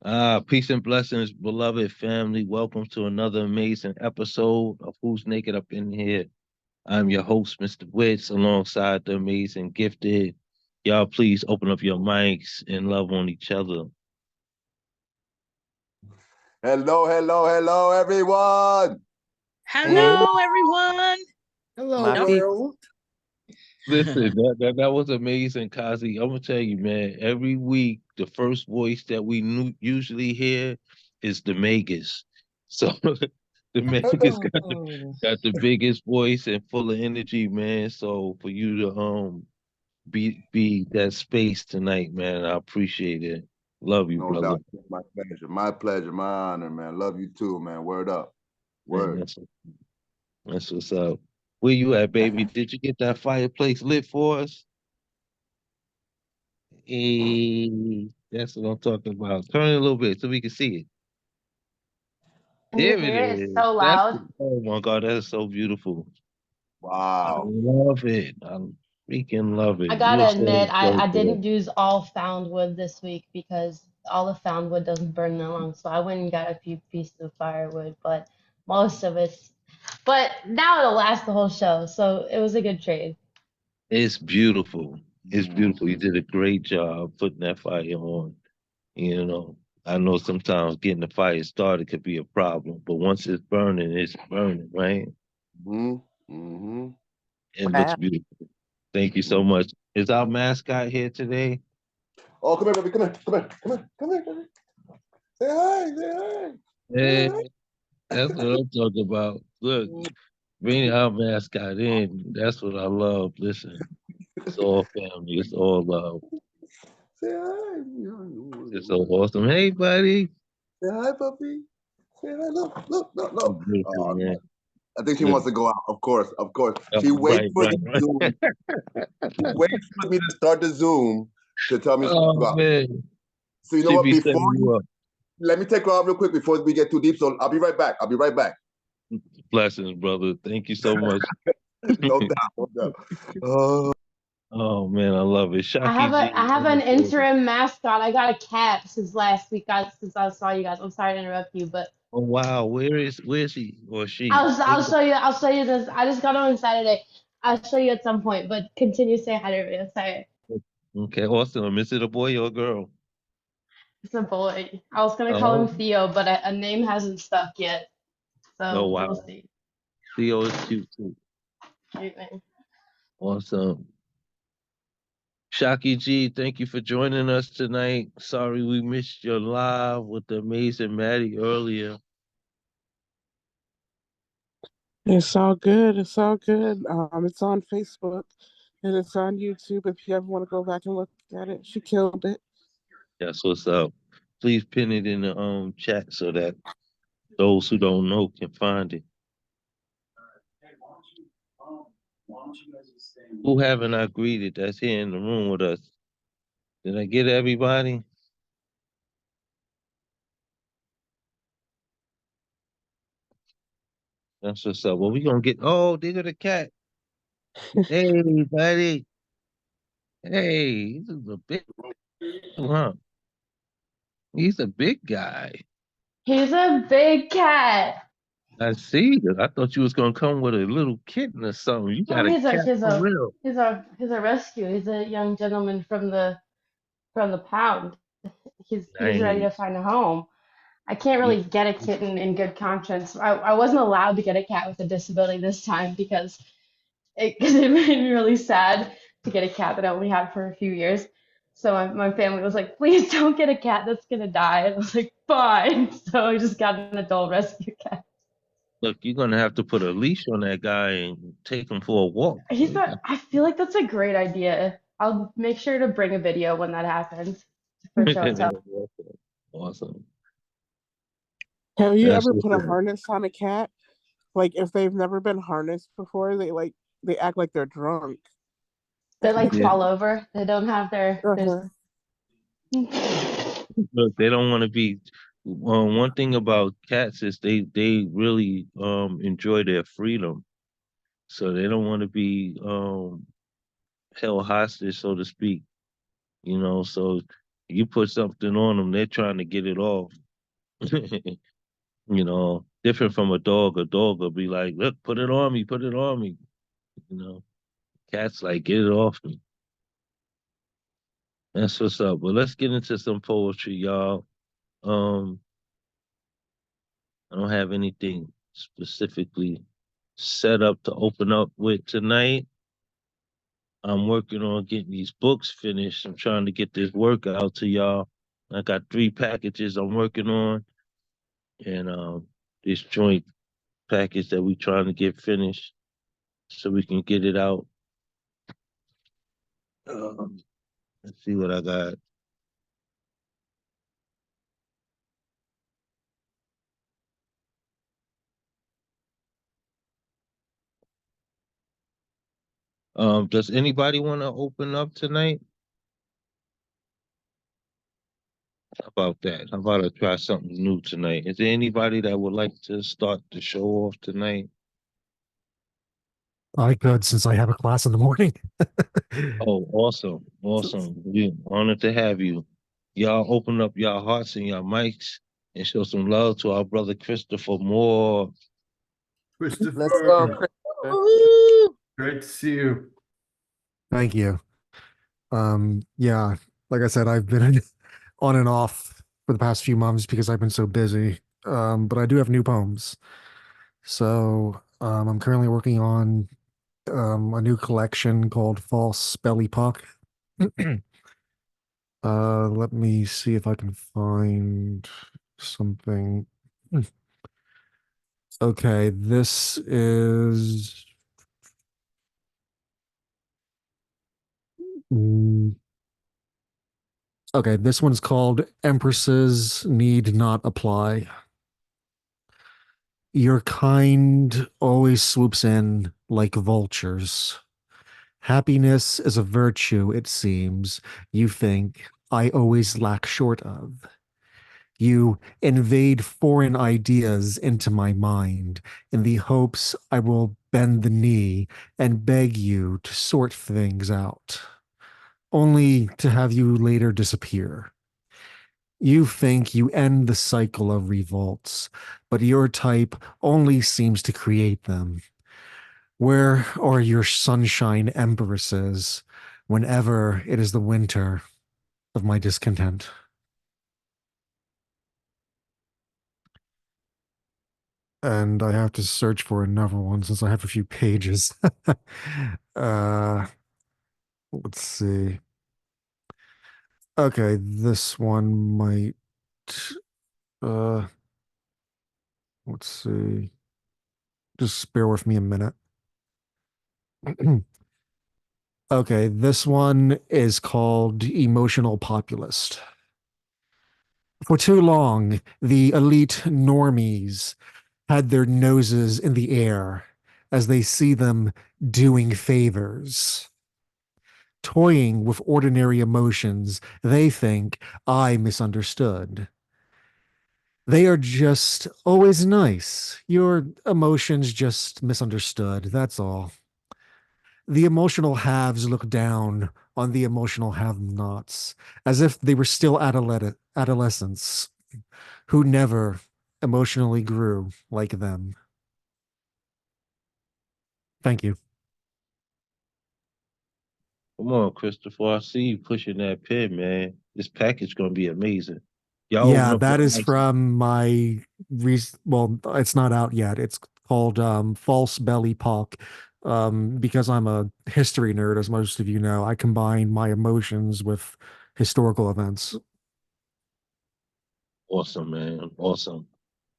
Peace and blessings, beloved family. Welcome to another amazing episode of Who's Naked Up in Here. I'm your host, Mr. Witz, alongside the amazing gifted. Y'all, please open up your mics and love on each other. Hello, hello, hello, everyone. Hello, everyone. Hello, My world. Listen, that was amazing, Kazi. I'm gonna tell you, man. Every week, the first voice that we usually hear is the Magus. So the Magus got the biggest voice and full of energy, man. So for you to be that space tonight, man, I appreciate it. Love you, No brother. doubt. My pleasure, my honor, man. Love you too, man. Word up. Man, Word. that's what's up. Where you at, baby? Did you get that fireplace lit for us? Hey, that's what I'm talking about. Turn it a little bit so we can see it. Can you There it hear it? It's is. so loud. Oh my God, that is so beautiful. I Wow. love it. I freaking love I it. gotta You're so, admit, so I good. didn't use all found wood this week because all the found wood doesn't burn that long. So I went and got a few pieces of firewood, but most of it's. But now it'll last the whole show, so it was a good trade. It's beautiful. It's beautiful. You did a great job putting that fire on. You know, I know sometimes getting the fire started could be a problem, but once it's burning, right? Mm-hmm. Mm-hmm. It looks Wow. beautiful. Thank you so much. Is our mascot here today? Oh, come here, baby. Come here. Come here. Come here. Come here, baby. Say hi. Say hi. Yeah, that's what I'm talking about. Look, bring our mascot in. That's what I love. Listen, it's all family. It's all love. Say hi. It's so awesome. Hey, buddy. Say hi, puppy. Say hi. Look, look, look, You're look. beautiful, Oh, man. I think she Look, wants to go out. Of course, of course. oh, She waits right, for right, the right. Zoom. She waits for me to start the Zoom to tell me to Oh go out. man, So you know she what? be Before setting you you up. let me take her out real quick before we get too deep. So I'll be right back. I'll be right back. Blessings, brother. Thank you so much. No doubt, no doubt. Oh, Oh man, I love it. I Shaki have a I G have in the an building. interim mascot. I got a cat since last week. Since I saw you guys. I'm sorry to interrupt you, but Oh wow, where's he or she? I'll show you this. I just got on Saturday. I'll show you at some point, but continue to say hi to me. Sorry. Okay, awesome. Is it a boy or a girl? It's a boy. I was gonna call him Oh, Theo, but a name hasn't stuck yet, oh so we'll wow. see. Theo is cute too. Cute man. Awesome. Shaki G, thank you for joining us tonight. Sorry we missed your live with the amazing Maddie earlier. It's all good. It's all good. It's on Facebook and it's on YouTube. If you ever want to go back and look at it, she killed it. That's what's up. Please pin it in the chat so that those who don't know can find it. Who haven't I greeted that's here in the room with us? Did I get everybody? That's what's up. Well, we gonna get. Oh, they got a cat. Hey, buddy. Hey, this is a big one. Huh? He's a big guy. He's a big cat. I see. I thought you was gonna come with a little kitten or something. You No, got a cat for real. he's a rescue. He's a young gentleman from the pound. He's ready to Nice. find a home. I can't Yeah. really get a kitten in good conscience. I wasn't allowed to get a cat with a disability this time because cause it made me really sad to get a cat that I only had for a few years. So my family was like, please don't get a cat that's gonna die. And I was like, fine. So I just got an adult rescue cat. Look, you're gonna have to put a leash on that guy and take him for a walk. I feel like that's a great idea. I'll make sure to bring a video when that happens for show and tell. Awesome. Have you That's ever what's put a up. harness on a cat? Like if they've never been harnessed before, they act like they're drunk. They like Yeah. fall over. They don't have there's Uh-huh. Look, they don't want to be. One thing about cats is they really enjoy their freedom, so they don't want to be held hostage, so to speak. You know, so You put something on them, they're trying to get it off. Different from a dog. A dog will be like, "Look, put it on me, put it on me." You know, cats like, "Get it off me." That's what's up. But let's get into some poetry, y'all. Um, I don't have anything specifically set up to open up with tonight. I'm working on getting these books finished. I'm trying to get this work out to y'all. I got 3 packages I'm working on, and this joint package that we trying to get finished so we can get it out. Um, let's see what I got. Does anybody want to open up tonight? How about that? How about I try something new tonight? Is there anybody that would like to start the show off tonight? I could, since I have a class in the morning. Oh, awesome. Awesome. We honored to have you. Y'all open up y'all hearts and y'all mics and show some love to our brother Christopher Moore. Christopher. Let's go, Christopher. Woo! Great to see you. Thank you. Yeah, like I said, I've been on and off for the past few months because I've been so busy. But I do have new poems. So I'm currently working on a new collection called False Belly Puck. Let me see if I can find something. Okay, this is mm, okay, this one's called Empresses Need Not Apply. Your kind always swoops in like vultures. Happiness is a virtue, it seems, you think I always lack short of. You invade foreign ideas into my mind in the hopes I will bend the knee and beg you to sort things out, only to have you later disappear. You think you end the cycle of revolts, but your type only seems to create them. Where are your sunshine empresses whenever it is the winter of my discontent? And I have to search for another one since I have a few pages. uh, let's see. Okay, this one might. Uh, let's see. Just bear with me a minute. Okay, this one is called Emotional Populist. For too long, the elite normies had their noses in the air as they see them doing favors. Toying with ordinary emotions, they think I misunderstood. They are just always nice. Your emotions just misunderstood. That's all. The emotional haves look down on the emotional have-nots as if they were still adolescents who never emotionally grew like them. Thank you. Come on, Christopher. I see you pushing that pen, man. This package gonna be amazing. Y'all open Yeah, up your that is mics. from my well, it's not out yet. It's called False Belly Puck. Because I'm a history nerd, as most of you know, I combine my emotions with historical events. Awesome, man. Awesome.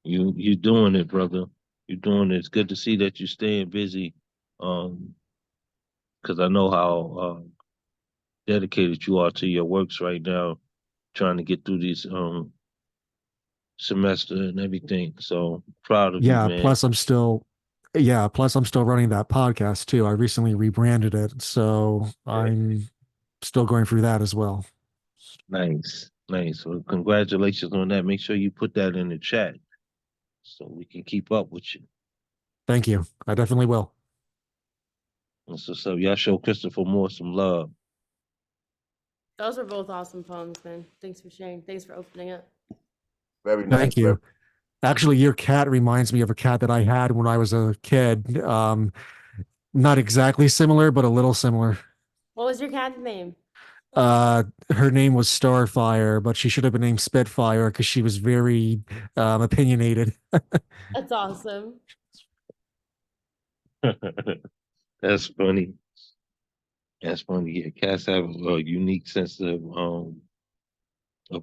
You doing it, brother. You doing it. It's good to see that you staying busy. Um, because I know how dedicated you are to your works right now, trying to get through these semester and everything. So proud of you, Yeah, man. plus I'm still running that podcast too. I recently rebranded it, so I'm still going through that as well. Nice, nice. Well, congratulations on that. Make sure you put that in the chat so we can keep up with you. Thank you. I definitely will. And so y'all show Christopher Moore some love. Those were both awesome poems, man. Thanks for sharing. Thanks for opening up. Very nice. Thank you. Actually, your cat reminds me of a cat that I had when I was a kid. Not exactly similar, but a little similar. What was your cat's name? Her name was Starfire, but she should have been named Spitfire because she was very opinionated. That's awesome. That's funny. That's funny. Yeah, cats have a unique sense of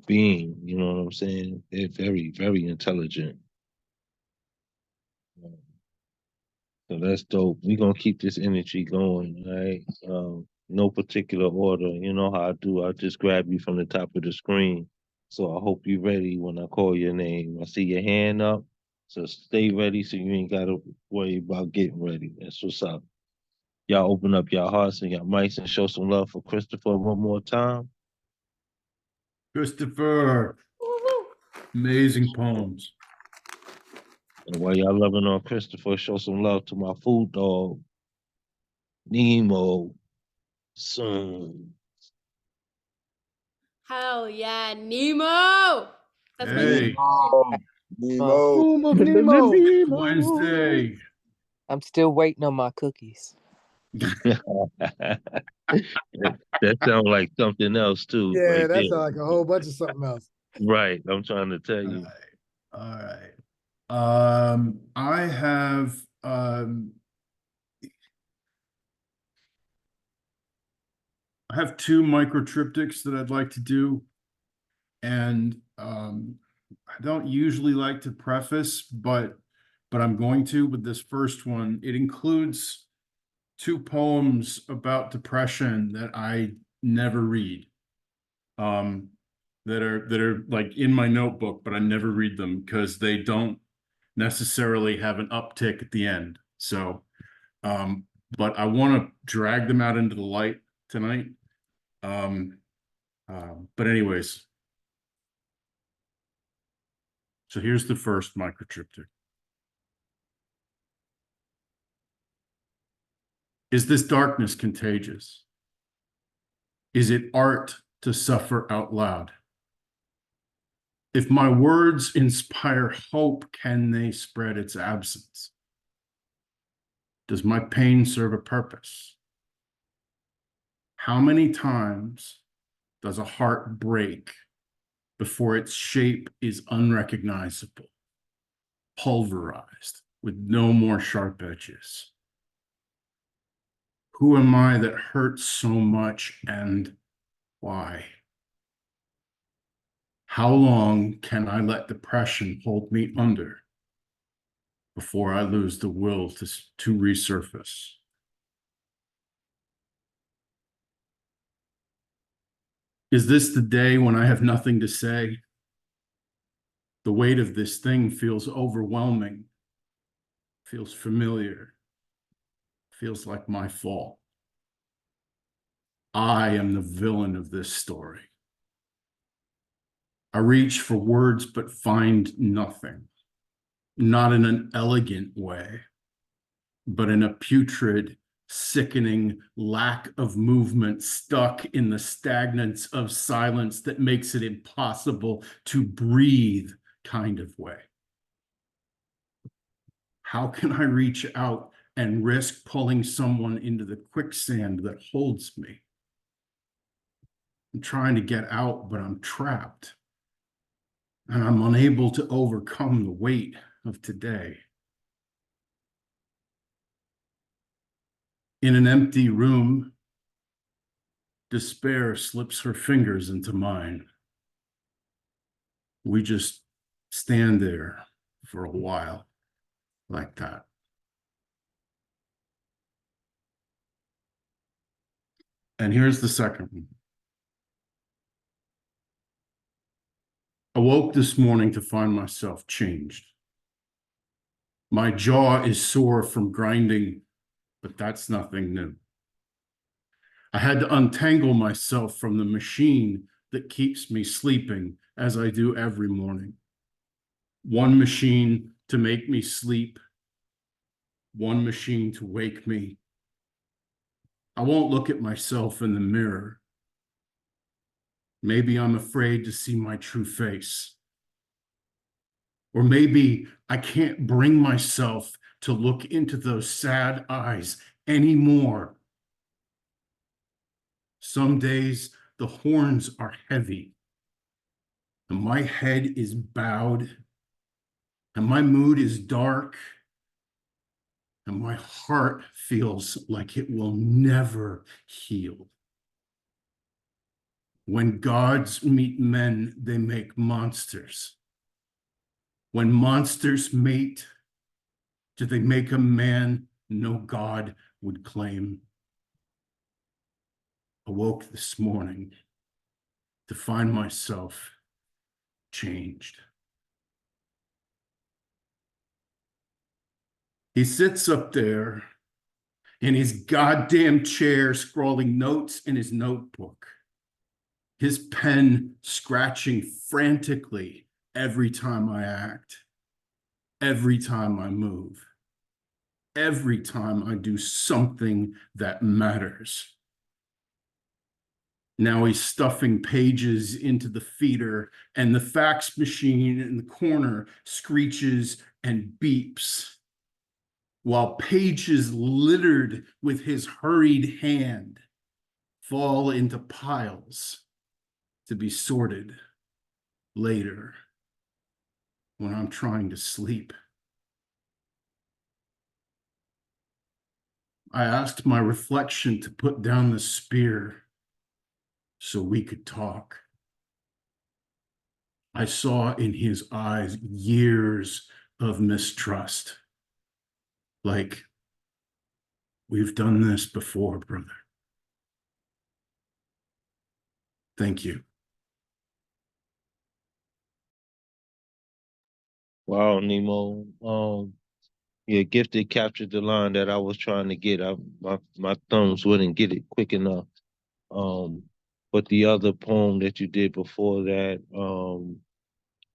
being. You know what I'm saying? They're very, very intelligent. So that's dope. We're gonna keep this energy going, all right? No particular order. You know how I do. I just grab you from the top of the screen. So I hope you're ready when I call your name. I see your hand up. So stay ready so you ain't gotta worry about getting ready. That's what's up. Y'all open up your hearts and your mics and show some love for Christopher one more time. Christopher, amazing poems. And while y'all loving on Christopher, show some love to my food dog, Nemo. Son. Hell yeah, Nemo! That's my Hey, Nemo. Boom of Nemo. Wednesday. I'm still waiting on my cookies. That sounds like something else too, Yeah, right that's there. like a whole bunch of something else. Right, I'm trying to tell All you. right. All right. I have two microtriptychs that I'd like to do, and I don't usually like to preface, but I'm going to with this first one. It includes two poems about depression that I never read. That are like in my notebook, but I never read them because they don't necessarily have an uptick at the end. So, but I want to drag them out into the light tonight. But anyways, so here's the first microtriptych. Is this darkness contagious? Is it art to suffer out loud? If my words inspire hope, can they spread its absence? Does my pain serve a purpose? How many times does a heart break before its shape is unrecognizable, pulverized with no more sharp edges? Who am I that hurts so much, and why? How long can I let depression hold me under before I lose the will to resurface? Is this the day when I have nothing to say? The weight of this thing feels overwhelming, feels familiar, feels like my fault. I am the villain of this story. I reach for words but find nothing, not in an elegant way, but in a putrid, sickening lack of movement, stuck in the stagnance of silence that makes it impossible to breathe kind of way. How can I reach out and risk pulling someone into the quicksand that holds me? I'm trying to get out, but I'm trapped. And I'm unable to overcome the weight of today. In an empty room, despair slips her fingers into mine. We just stand there for a while like that. And here's the second one. I woke this morning to find myself changed. My jaw is sore from grinding, but that's nothing new. I had to untangle myself from the machine that keeps me sleeping, as I do every morning. One machine to make me sleep, one machine to wake me. I won't look at myself in the mirror. Maybe I'm afraid to see my true face. Or maybe I can't bring myself to look into those sad eyes anymore. Some days the horns are heavy, and my head is bowed, and my mood is dark, and my heart feels like it will never heal. When gods meet men, they make monsters. When monsters mate, do they make a man no God would claim? Awoke this morning to find myself changed. He sits up there in his goddamn chair, scrawling notes in his notebook, his pen scratching frantically every time I act, every time I move, every time I do something that matters. Now he's stuffing pages into the feeder, and the fax machine in the corner screeches and beeps, while pages littered with his hurried hand fall into piles to be sorted later when I'm trying to sleep. I asked my reflection to put down the spear so we could talk. I saw in his eyes years of mistrust. Like, we've done this before, brother. Thank you. Wow, Nemo. Yeah, Gifted captured the line that I was trying to get. My thumbs wouldn't get it quick enough. Um, but the other poem that you did before that,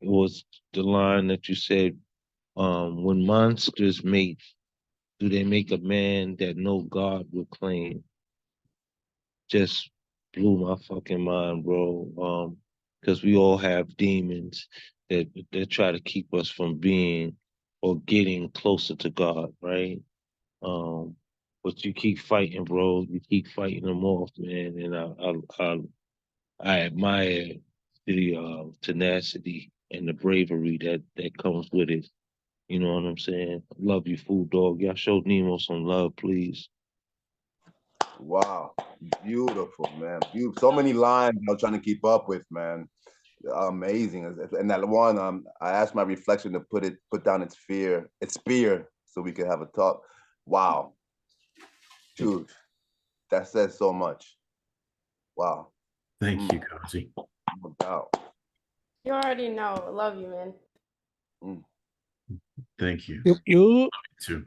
it was the line that you said, when monsters mate, do they make a man that no God would claim? Just blew my fucking mind, bro. Because we all have demons that try to keep us from being or getting closer to God, right? Um, but you keep fighting, bro. You keep fighting them off, man. And I admire the tenacity and the bravery that comes with it. You know what I'm saying? Love you, food dog. Y'all show Nemo some love, please. Wow, beautiful, man. So many lines I was trying to keep up with, man. Amazing. And that one, I asked my reflection to put down its spear, so we could have a talk. Wow, dude, that says so much. Wow. Thank you, Kazi. No doubt. You already know. I love you, man. Thank you. You Too.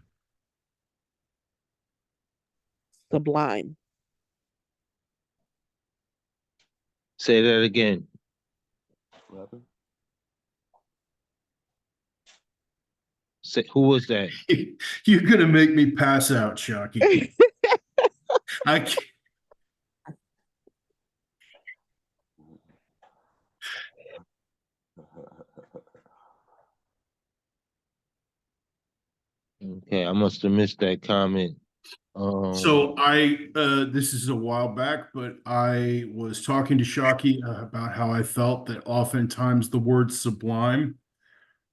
sublime. Say that again. Say, who was that? You're gonna make me pass out, Shocky. I can't. Okay, I must have missed that comment. So this is a while back, but I was talking to Shocky about how I felt that oftentimes the word sublime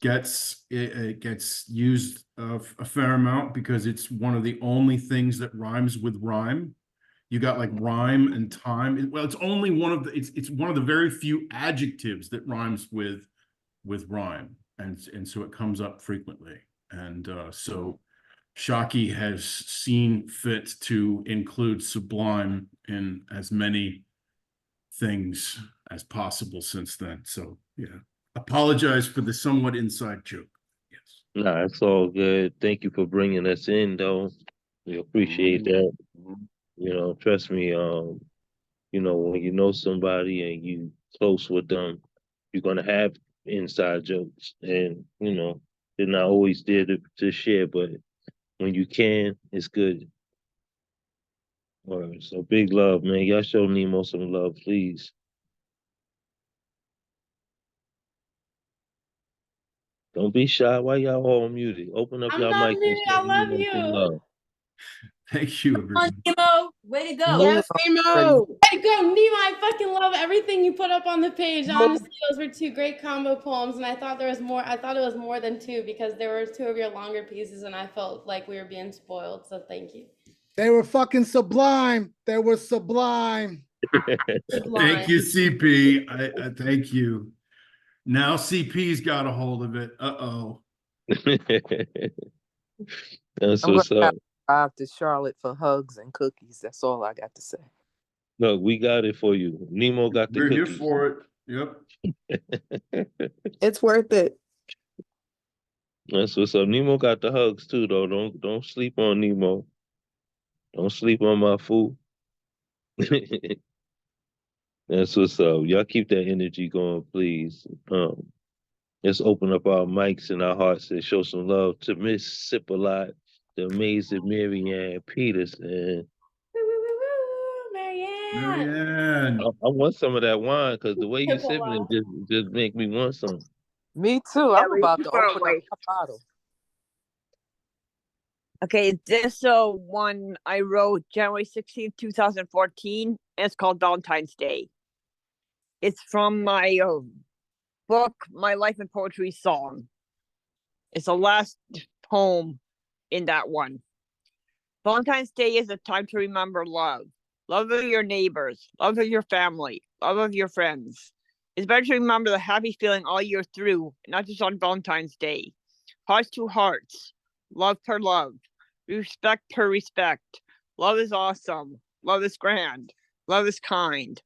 it gets used a fair amount because it's one of the only things that rhymes with rhyme. You got like rhyme and time. Well, it's only one of the it's one of the very few adjectives that rhymes with rhyme, and so it comes up frequently. And so Shocky has seen fit to include sublime in as many things as possible since then. So yeah, apologize for the somewhat inside joke. Yes. Nah, it's all good. Thank you for bringing us in, though. We appreciate that. You know, trust me. You know, when you know somebody and you close with them, you're gonna have inside jokes, and you know they're not always there to share, but when you can, it's good. All right, so big love, man. Y'all show Nemo some love, please. Don't be shy. Why y'all all muted? Open up I'm y'all not mic and muted. show I love Nemo some you. love. Thank you, On, everyone. Nemo. Way to go. Yes, Nemo. Way to go, Nima. I fucking love everything you put up on the page. Honestly, those were two great combo poems, and I thought there was more. I thought it was more than two because there were two of your longer pieces, and I felt like we were being spoiled. So thank you. They were fucking sublime. They were sublime. Thank you, CP. I thank you. Now CP's got a hold of it. Uh-oh. That's I'm what's gonna up. drive to Charlotte for hugs and cookies. That's all I got to say. Look, we got it for you. Nemo got the We're here cookies. for it. Yep. It's worth it. That's what's up. Nemo got the hugs too, though. Don't sleep on Nemo. Don't sleep on my fool. That's what's up. Y'all keep that energy going, please. Let's open up our mics and our hearts and show some love to Miss Sip-A-Lot, the amazing Marianne Peterson. Marianne. Marianne. I want some of that wine because the way you Sip a sipping lot. it just make me want some. Me too. I'm about to open up my bottle. Okay, this one I wrote January 16th, 2014. And it's called Valentine's Day. It's from my book, My Life in Poetry Song. It's the last poem in that one. Valentine's Day is a time to remember love. Love of your neighbors, love of your family, love of your friends. It's better to remember the happy feeling all year through, not just on Valentine's Day. Hearts to hearts, love per love, respect per respect. Love is awesome. Love is grand. Love is kind.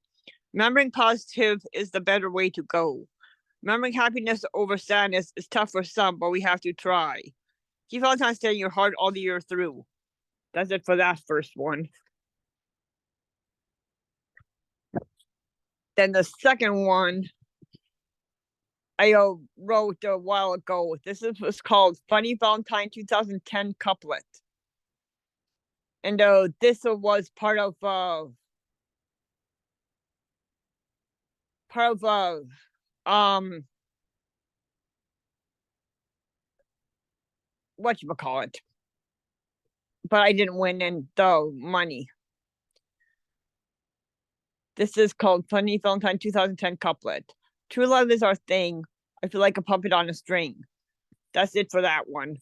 Remembering positive is the better way to go. Remembering happiness over sadness is tough for some, but we have to try. Keep Valentine's Day in your heart all the year through. That's it for that first one. Then the second one I wrote a while ago. This was called Funny Valentine 2010 Couplet. And this was part of whatchamacallit. But I didn't win in the money. This is called Funny Valentine 2010 Couplet. True love is our thing. I feel like a puppet on a string. That's it for that one.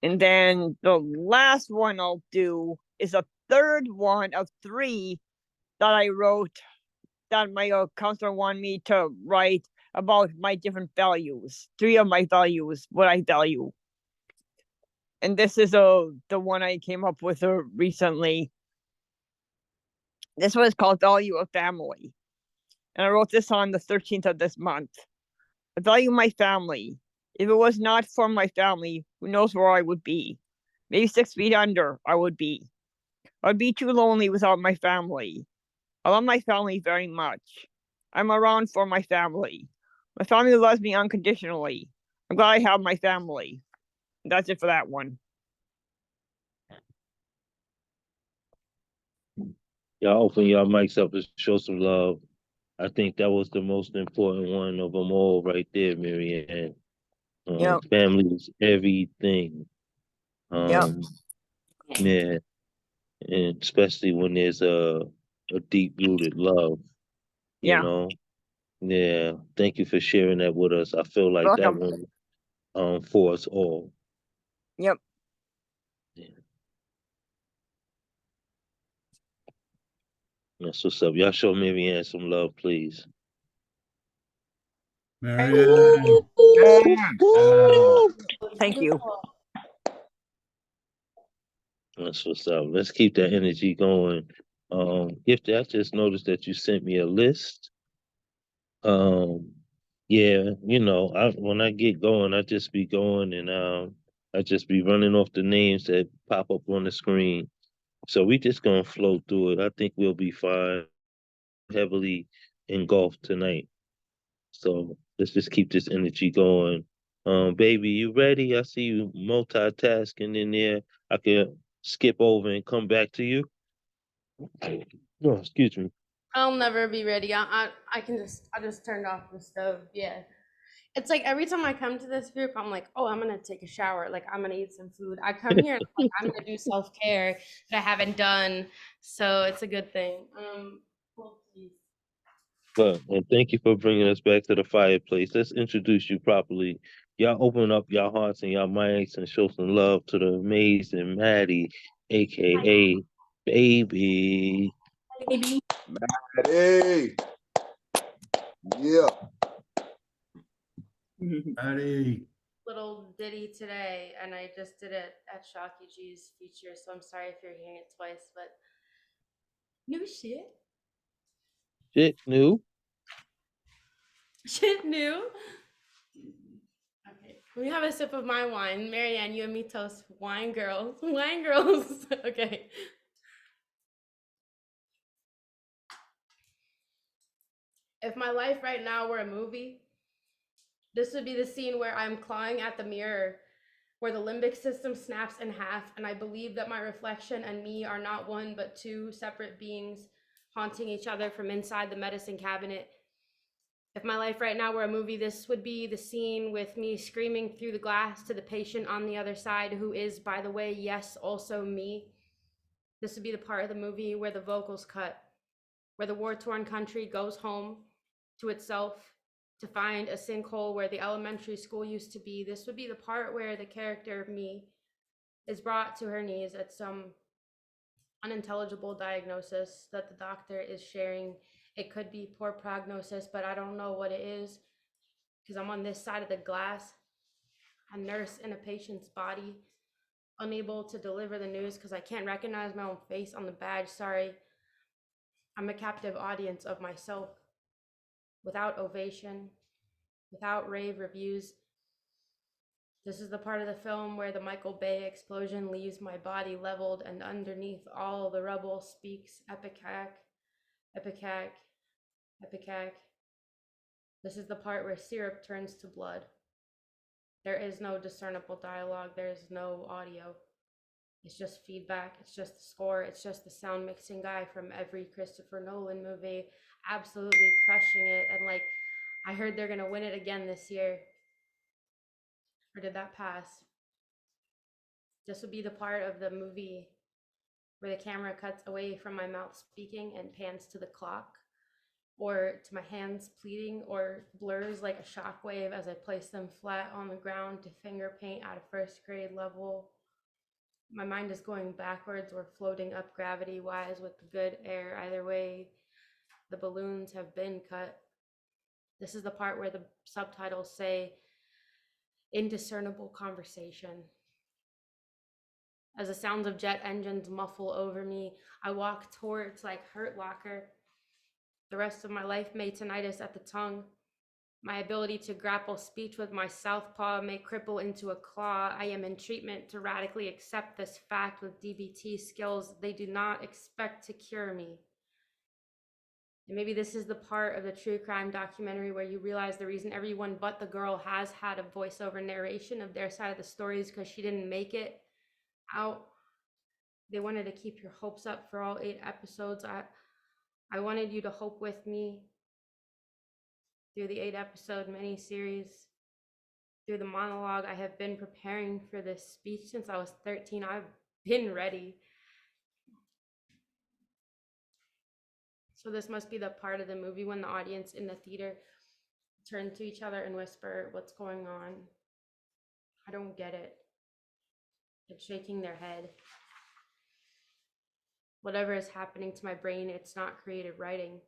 And then the last one I'll do is a third one of three that I wrote that my counselor wanted me to write about my different values. Three of my values, what I value. And this is the one I came up with recently. This one is called Value of Family. And I wrote this on the 13th of this month. I value my family. If it was not for my family, who knows where I would be? Maybe 6 feet under, I would be. I'd be too lonely without my family. I love my family very much. I'm around for my family. My family loves me unconditionally. I'm glad I have my family. That's it for that one. Y'all open your mics up and show some love. I think that was the most important one of them all right there, Marianne. Yep. Family is everything. Yep. Yeah, and especially when there's a deep rooted love, you Yeah. know. Yeah, thank you for sharing that with us. I feel like that Welcome. one for us all. Yep. Yeah. That's what's up. Y'all show Marianne some love, please. Marianne. Thank you. That's what's up. Let's keep that energy going. Gifted, I just noticed that you sent me a list. Yeah, when I get going, I just be going and I just be running off the names that pop up on the screen. So we just gonna flow through it. I think we'll be fine. Heavily engulfed tonight. So let's just keep this energy going. Baby, you ready? I see you multitasking in there. I can skip over and come back to you. Oh, excuse me. I'll never be ready. I just turned off the stove. Yeah. It's like every time I come to this group, I'm like, oh, I'm gonna take a shower. Like I'm gonna eat some food. I come here, and I'm gonna do self-care that I haven't done. So it's a good thing. Well, geez. Well, and thank you for bringing us back to the fireplace. Let's introduce you properly. Y'all open up your hearts and your mics and show some love to the amazing Maddie, aka Baby. Maybe. Hey, yeah. Patty. Little ditty today, and I just did it at Shocky G's feature, so I'm sorry if you're hearing it twice, but new shit. Shit new. Shit new. Okay, let me have a sip of my wine. Marianne, you and me toast. Wine girls. Wine girls. Okay. If my life right now were a movie, this would be the scene where I'm clawing at the mirror, where the limbic system snaps in half, and I believe that my reflection and me are not one but two separate beings haunting each other from inside the medicine cabinet. If my life right now were a movie, this would be the scene with me screaming through the glass to the patient on the other side, who is, by the way, yes, also me. This would be the part of the movie where the vocals cut, where the war-torn country goes home to itself to find a sinkhole where the elementary school used to be. This would be the part where the character of me is brought to her knees at some unintelligible diagnosis that the doctor is sharing. It could be poor prognosis, but I don't know what it is because I'm on this side of the glass, a nurse in a patient's body, unable to deliver the news because I can't recognize my own face on the badge. Sorry. I'm a captive audience of myself, without ovation, without rave reviews. This is the part of the film where the Michael Bay explosion leaves my body leveled, and underneath all the rubble speaks Epicac, Epicac, Epicac. This is the part where syrup turns to blood. There is no discernible dialogue. There is no audio. It's just feedback. It's just the score. It's just the sound mixing guy from every Christopher Nolan movie absolutely crushing it. And like, I heard they're going to win it again this year. Or did that pass? This would be the part of the movie where the camera cuts away from my mouth speaking and pans to the clock, or to my hands pleading, or blurs like a shockwave as I place them flat on the ground to finger paint at a first grade level. My mind is going backwards or floating up gravity-wise with the good air. Either way, the balloons have been cut. This is the part where the subtitles say, indiscernible conversation. As the sounds of jet engines muffle over me, I walk towards like Hurt Locker. The rest of my life may tinnitus at the tongue. My ability to grapple speech with my southpaw may cripple into a claw. I am in treatment to radically accept this fact with DBT skills. They do not expect to cure me. And maybe this is the part of the true crime documentary where you realize the reason everyone but the girl has had a voiceover narration of their side of the story is because she didn't make it out. They wanted to keep your hopes up for all 8 episodes. I wanted you to hope with me through the 8-episode miniseries, through the monologue. I have been preparing for this speech since I was 13. I've been ready. So this must be the part of the movie when the audience in the theater turn to each other and whisper, "What's going on? I don't get it." It's shaking their head. Whatever is happening to my brain, it's not creative writing.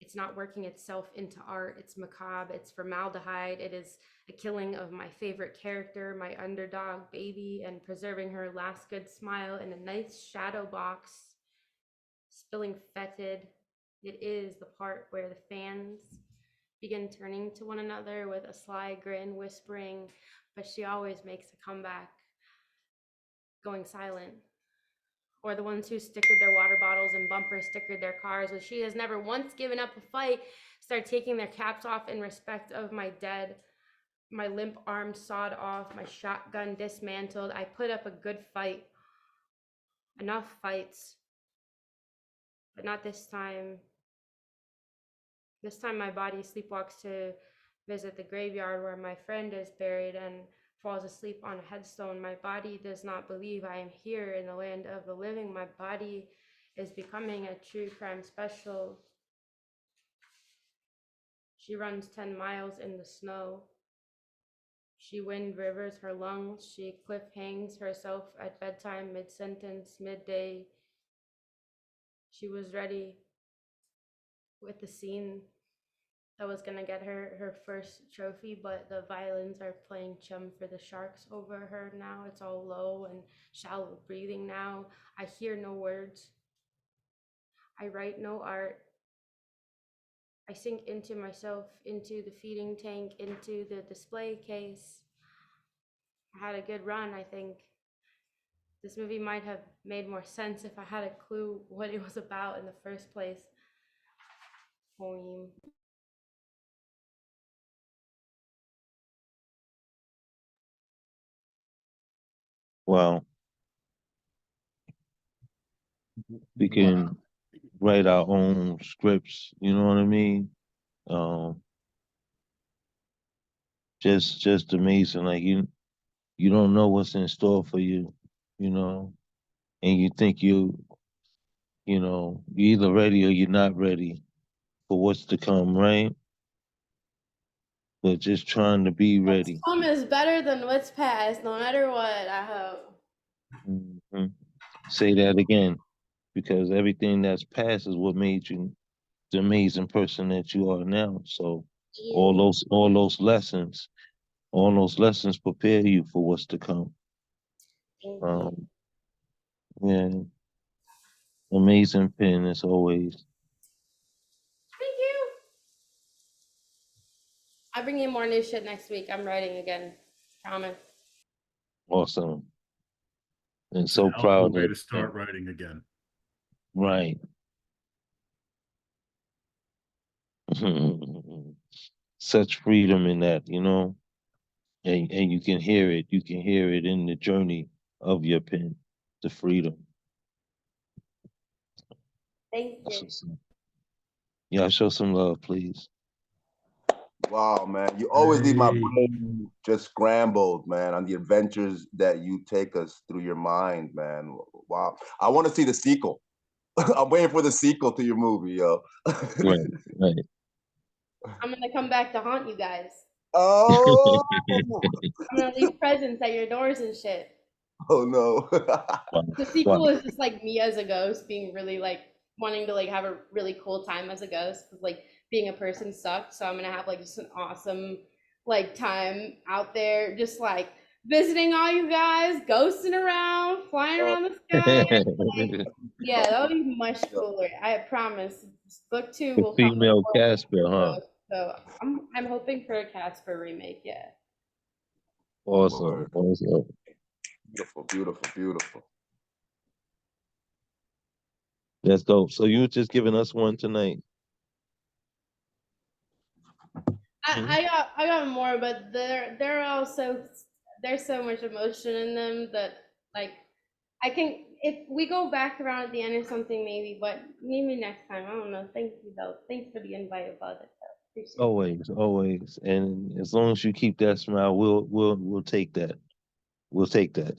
It's not working itself into art. It's macabre. It's formaldehyde. It is a killing of my favorite character, my underdog baby, and preserving her last good smile in a nice shadow box, spilling fetid. It is the part where the fans begin turning to one another with a sly grin, whispering, "But she always makes a comeback," going silent. Or the ones who stickered their water bottles and bumper stickered their cars with "She has never once given up a fight," start taking their caps off in respect of my dead. My limp arm sawed off, my shotgun dismantled. I put up a good fight. Enough fights. But not this time. This time my body sleepwalks to visit the graveyard where my friend is buried and falls asleep on a headstone. My body does not believe I am here in the land of the living. My body is becoming a true crime special. She runs 10 miles in the snow. She wind rivers her lungs. She cliff hangs herself at bedtime, mid-sentence, midday. She was ready with the scene that was gonna get her first trophy, but the violins are playing Chum for the Sharks over her now. It's all low and shallow breathing now. I hear no words. I write no art. I sink into myself, into the feeding tank, into the display case. I had a good run, I think. This movie might have made more sense if I had a clue what it was about in the first place. Poem. Wow. We can write our own scripts, you know what I mean? Um, just amazing. Like you don't know what's in store for you, you know, and you think you're either ready or you're not ready for what's to come, right? But just trying to be ready. Some is better than what's past, no matter what, I hope. Mhm. Say that again, because everything that's past is what made you the amazing person that you are now. So all those lessons prepare you for what's to come. Thank you. Yeah, amazing pen as always. Thank you. I bring you more new shit next week. I'm writing again. Promise. Awesome. And so Hell of a proud way of to start writing again. Right. Such freedom in that, you know, and you can hear it. You can hear it in the journey of your pen, the freedom. Thank you. Yeah, show some love, please. Wow, man. You always leave my brain just scrambled, man, on the adventures that you take us through your mind, man. Wow. I want to see the sequel. I'm waiting for the sequel to your movie, yo. Right, right. I'm gonna come back to haunt you guys. Oh, I'm gonna leave presents at your doors and shit. oh no. The sequel is just like me as a ghost being really like wanting to like have a really cool time as a ghost because like being a person sucked. So I'm gonna have like just an awesome like time out there, just like visiting all you guys, ghosting around, flying around the sky. Like, yeah, that'll be much cooler. I promise. Book 2 The will come female before Casper, huh? so I'm hoping for a Casper remake, yeah. Awesome, awesome. Beautiful, beautiful, beautiful. That's dope. So you were just giving us one tonight. I got more, but they're all so there's so much emotion in them that like I can if we go back around at the end or something maybe, but maybe next time. I don't know. Thank you though. Thanks for the invite about it though. Appreciate it. Always, always. And as long as you keep that smile, we'll take that. We'll take that.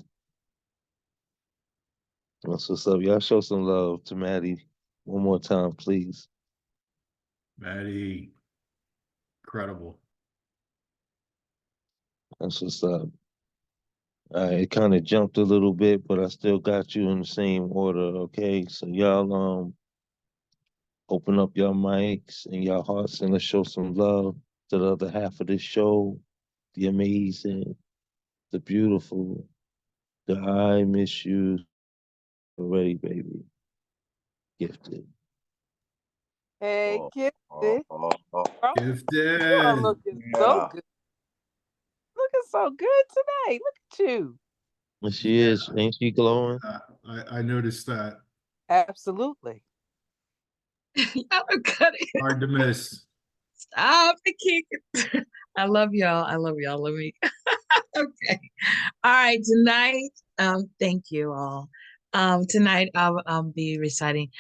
That's what's up. Y'all show some love to Maddie one more time, please. Maddie, incredible. That's what's up. It kind of jumped a little bit, but I still got you in the same order, okay? So y'all open up your mics and your hearts and let's show some love to the other half of this show. The amazing, the beautiful, the I miss you already, baby. Gifted. Hey, Oh, Gifted. oh. Bro, you are Gifted. looking so good. Looking so good tonight. Look at you. Well, she is, ain't she glowing? I noticed that. Absolutely. Hard to miss. Stop the kick. I love y'all. I love y'all. Let me. Okay. All right. Tonight, thank you all. Tonight I'll be reciting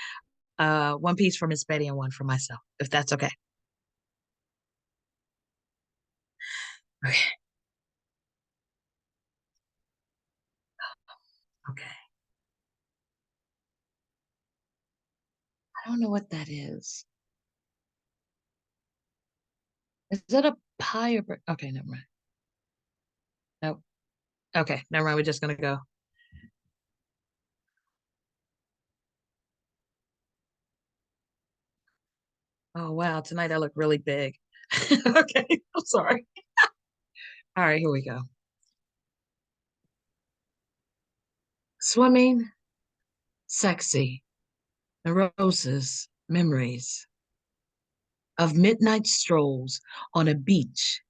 one piece for Miss Betty and one for myself, if that's okay. Okay. Okay. I don't know what that is. Is that a pie or okay, never mind. Nope. Okay, never mind. We're just gonna go. Oh wow, tonight I look really big. Okay, I'm sorry. All right, here we go. Swimming, sexy, neurosis, memories of midnight strolls on a beach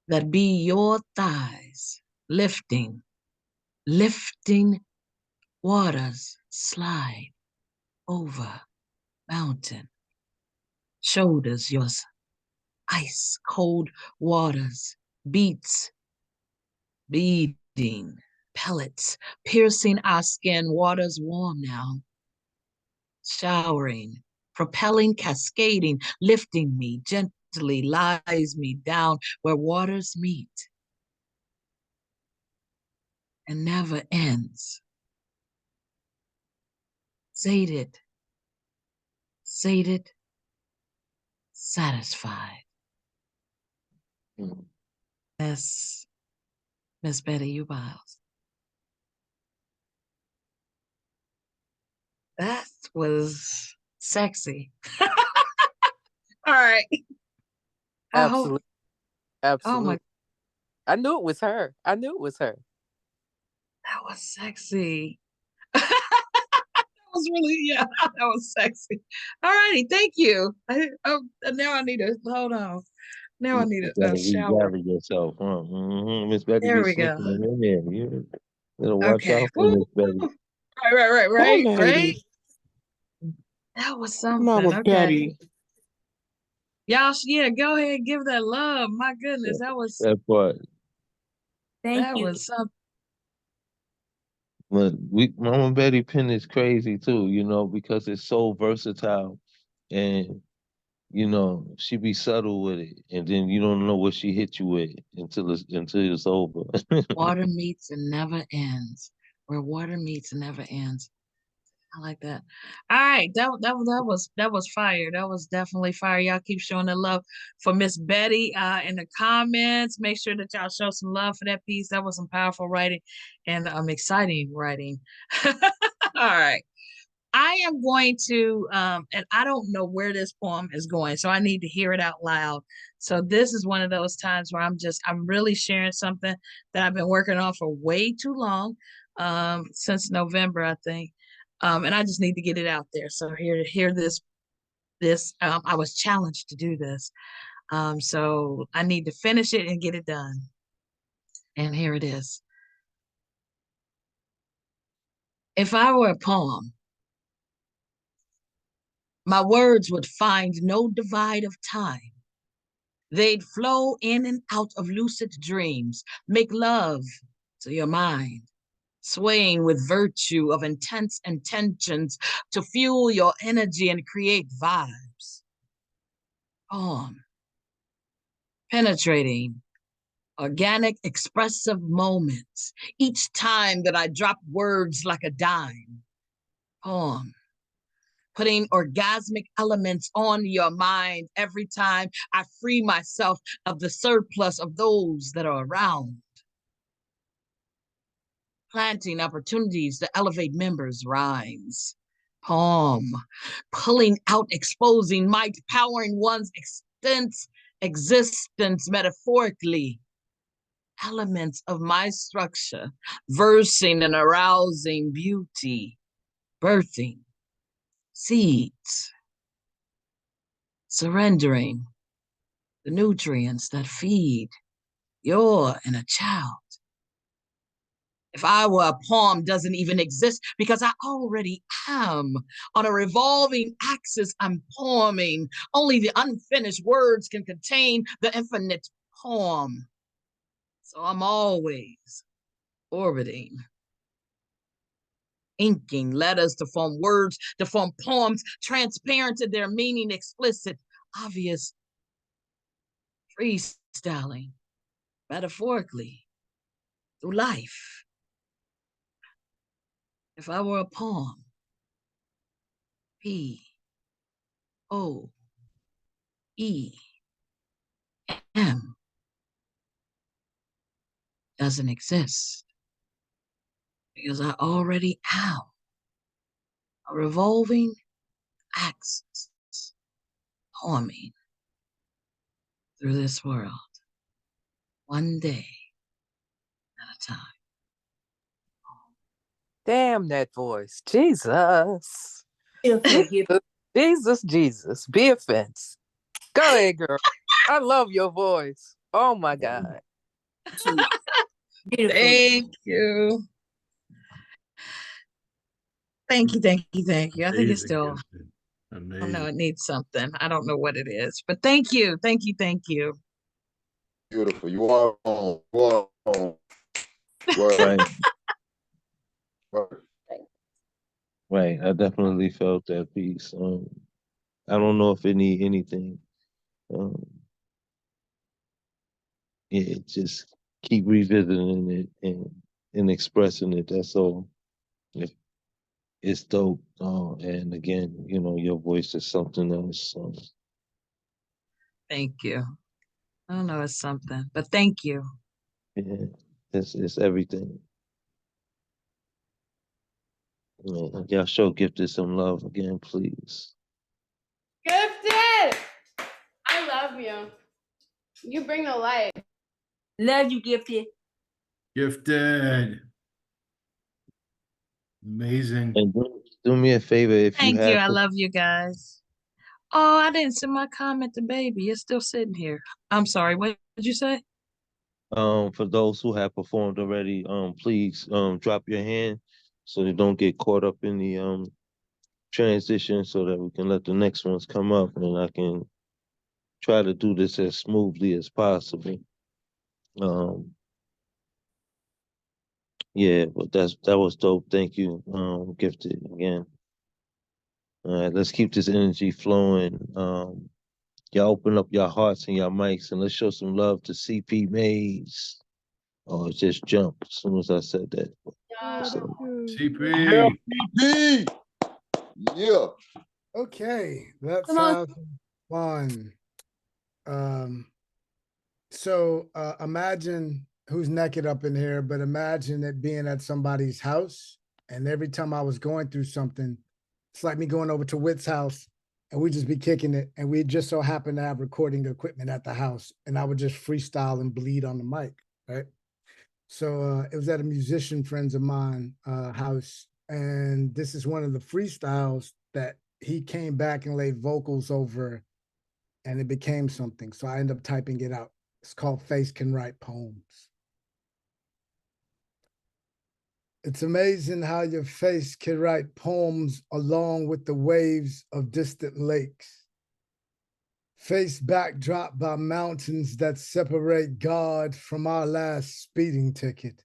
that be your thighs, lifting, lifting waters slide over mountain, shoulders, yours ice cold waters, beats, beating, pellets, piercing our skin, waters warm now, showering, propelling, cascading, lifting me gently, lies me down where waters meet and never ends. Sated, sated, satisfied. Miss Betty Ubiles. That was sexy. All right. I hope. Absolutely. Oh Absolutely. my, I knew it was her. I knew it was her. that was sexy. That was really, yeah, that was sexy. All righty, thank you. Now I need to hold on. Now I You need gotta a shower. regather yourself, huh? Miss Betty There be we go. sneaking them in there. You better watch Okay. out for Woo. Miss Betty. Right. Hey, Great. lady. That was something. Mama Okay. Betty. Y'all, yeah, go ahead and give that love. My goodness, That part. Thank that you. was something. But Mama Betty Pin is crazy too, because it's so versatile, and she be subtle with it, and then you don't know what she hit you with until it's over. Water meets and never ends. Where water meets and never ends. I like that. All right, that was fire. That was definitely fire. Y'all keep showing the love for Miss Betty in the comments. Make sure that y'all show some love for that piece. That was some powerful writing and exciting writing. All right. I am going to, and I don't know where this poem is going, so I need to hear it out loud. So this is one of those times where I'm really sharing something that I've been working on for way too long, since November, I think. And I just need to get it out there. So hear this, I was challenged to do this. So I need to finish it and get it done. And here it is. If I were a poem, my words would find no divide of time. They'd flow in and out of lucid dreams, make love to your mind, swaying with virtue of intense intentions to fuel your energy and create vibes. Poem, penetrating, organic, expressive moments each time that I drop words like a dime. Poem, putting orgasmic elements on your mind every time I free myself of the surplus of those that are around. Planting opportunities to elevate members' rhymes. Poem, pulling out, exposing might, powering one's existence metaphorically. Elements of my structure, versing and arousing beauty, birthing seeds, surrendering the nutrients that feed your inner child. If I were a poem doesn't even exist because I already am. On a revolving axis, I'm poeming. Only the unfinished words can contain the infinite poem. So I'm always orbiting, inking letters to form words, to form poems, transparent to their meaning, explicit, obvious, freestyling, metaphorically, through life. If I were a poem, Poem doesn't exist because I already am a revolving axis poeming through this world, one day at a time. Damn that voice. Jesus. Beautiful. Jesus. Be offense. Go ahead, girl. I love your voice. Oh my God. Beautiful. Thank you. Thank you. I think it's still, Amazing. I don't know, it needs something. I don't know what it is, but thank you. Beautiful. You are home. You are home. Right. Word. Right. I definitely felt that piece. I don't know if it need anything. Yeah, just keep revisiting it and expressing it. That's all. It's dope. And again, your voice is something else. Thank you. I don't know, it's something, but thank you. Yeah, it's everything. Man, y'all show Gifted some love again, please. Gifted! I love you. You bring the light. Love you, Gifted. Gifted. Amazing. And do me a favor if you Thank you. have I to, love you guys. Oh, I didn't send my comment to baby. It's still sitting here. I'm sorry. What did you say? for those who have performed already, please drop your hand so they don't get caught up in the transition so that we can let the next ones come up and I can try to do this as smoothly as possible. Yeah, but that was dope. Thank you, Gifted again. All right, let's keep this energy flowing. Y'all open up your hearts and your mics and let's show some love to CP Mays. Oh, it just jumped as soon as I said that. So, CP. CP. Yeah. Okay, let's Come on. have fun. So imagine who's naked up in here, but imagine it being at somebody's house. And every time I was going through something, it's like me going over to Witt's house and we just be kicking it. And we just so happen to have recording equipment at the house. And I would just freestyle and bleed on the mic, right? So it was at a musician friends of mine house. And this is one of the freestyles that he came back and laid vocals over and it became something. So I ended up typing it out. It's called Face Can Write Poems. It's amazing how your face can write poems along with the waves of distant lakes. Face backdrop by mountains that separate God from our last speeding ticket.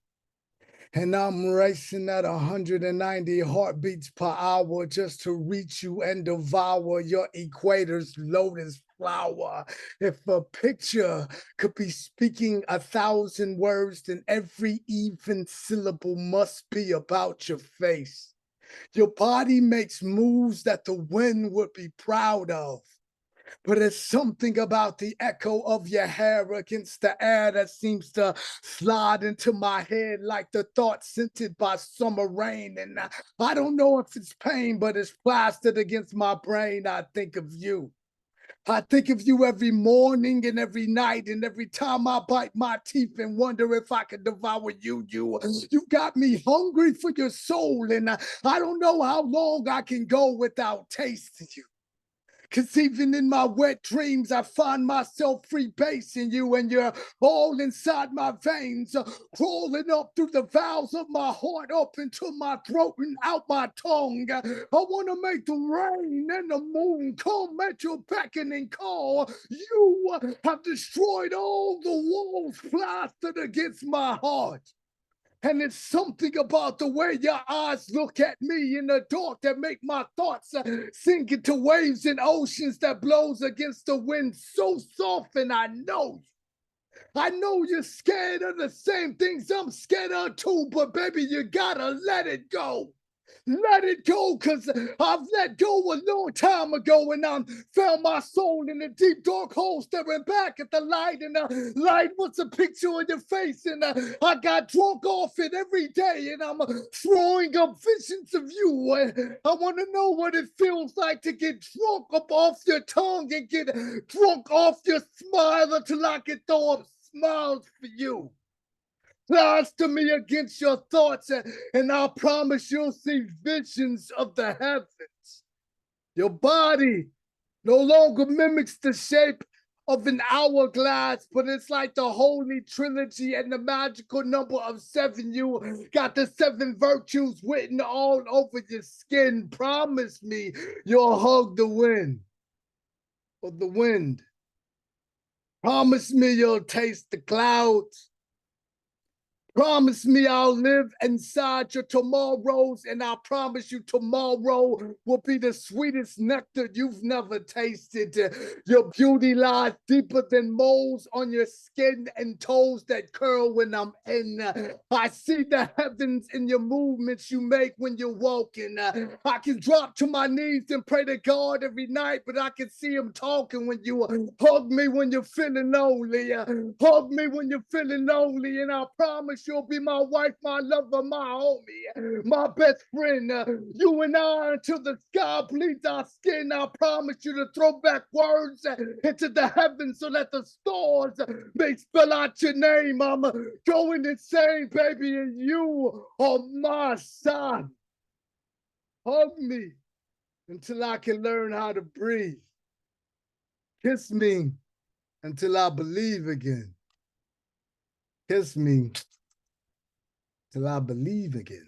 And I'm racing at 190 heartbeats per hour just to reach you and devour your equator's lotus flower. If a picture could be speaking 1,000 words, then every even syllable must be about your face. Your body makes moves that the wind would be proud of. But it's something about the echo of your hair against the air that seems to slide into my head like the thought scented by summer rain. And I don't know if it's pain, but it's plastered against my brain. I think of you. I think of you every morning and every night, and every time I bite my teeth and wonder if I could devour you. You got me hungry for your soul, and I don't know how long I can go without tasting you. Cause even in my wet dreams, I find myself freebasing you, and you're all inside my veins, crawling up through the valves of my heart, up into my throat and out my tongue. I want to make the rain and the moon come at your beckoning call. You have destroyed all the walls plastered against my heart. And it's something about the way your eyes look at me in the dark that make my thoughts sink into waves and oceans that blows against the wind so soft, and I know you. I know you're scared of the same things I'm scared of too, but baby, you gotta let it go. Let it go, cause I've let go a long time ago, and I'm found my soul in a deep dark hole, staring back at the light, and the light was a picture of your face, and I got drunk off it every day, and I'm throwing up visions of you. And I want to know what it feels like to get drunk up off your tongue and get drunk off your smile until I can throw up smiles for you. Lies to me against your thoughts, and I promise you'll see visions of the heavens. Your body no longer mimics the shape of an hourglass, but it's like the holy trilogy and the magical number of 7. You got the 7 virtues written all over your skin. Promise me you'll hug the wind or the wind. Promise me you'll taste the clouds. Promise me I'll live inside your tomorrows, and I promise you tomorrow will be the sweetest nectar you've never tasted. Your beauty lies deeper than moles on your skin and toes that curl when I'm in. I see the heavens in your movements you make when you're walking. I can drop to my knees and pray to God every night, but I can see him talking when you hug me when you're feeling lonely. Hug me when you're feeling lonely, and I promise you'll be my wife, my lover, my homie, my best friend. You and I until the sky bleeds our skin. I promise you to throw back words into the heavens so that the stars may spell out your name. I'm going insane, baby, and you are my son. Hug me until I can learn how to breathe. Kiss me until I believe again. Kiss me till I believe again.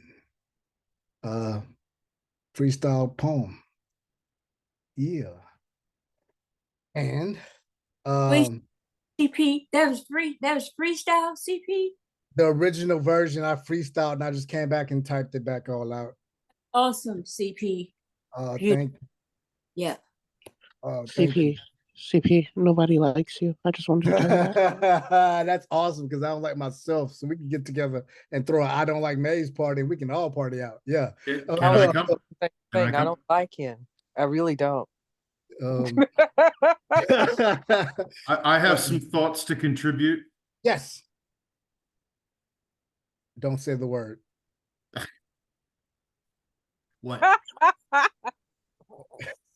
Freestyle poem. Yeah. And Wait, CP, that was freestyle, CP. the original version I freestyled and I just came back and typed it back all out. Awesome, CP. Thank you. Yeah. Thank you. CP, nobody likes you. I just wanted to tell you that. That's awesome because I don't like myself. So we can get together and throw a I don't like May's party. We can all party out. Yeah. Can I I come? Same thing. I don't like him. I really don't. I have some thoughts to contribute. Yes. Don't say the word. What?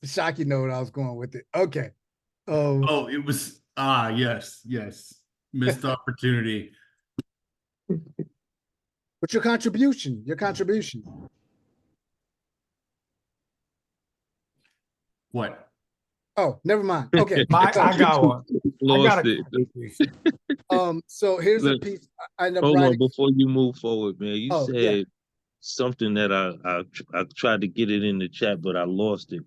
Shocky know what I was going with it. Okay. Oh, it was yes. Missed opportunity. What's your contribution? What? Oh, never mind. Okay. I got one. Lost it. So here's Look, a piece I ended up hold on writing. before you move forward, man. You said yeah. something that I tried to get it in the chat, but I lost it.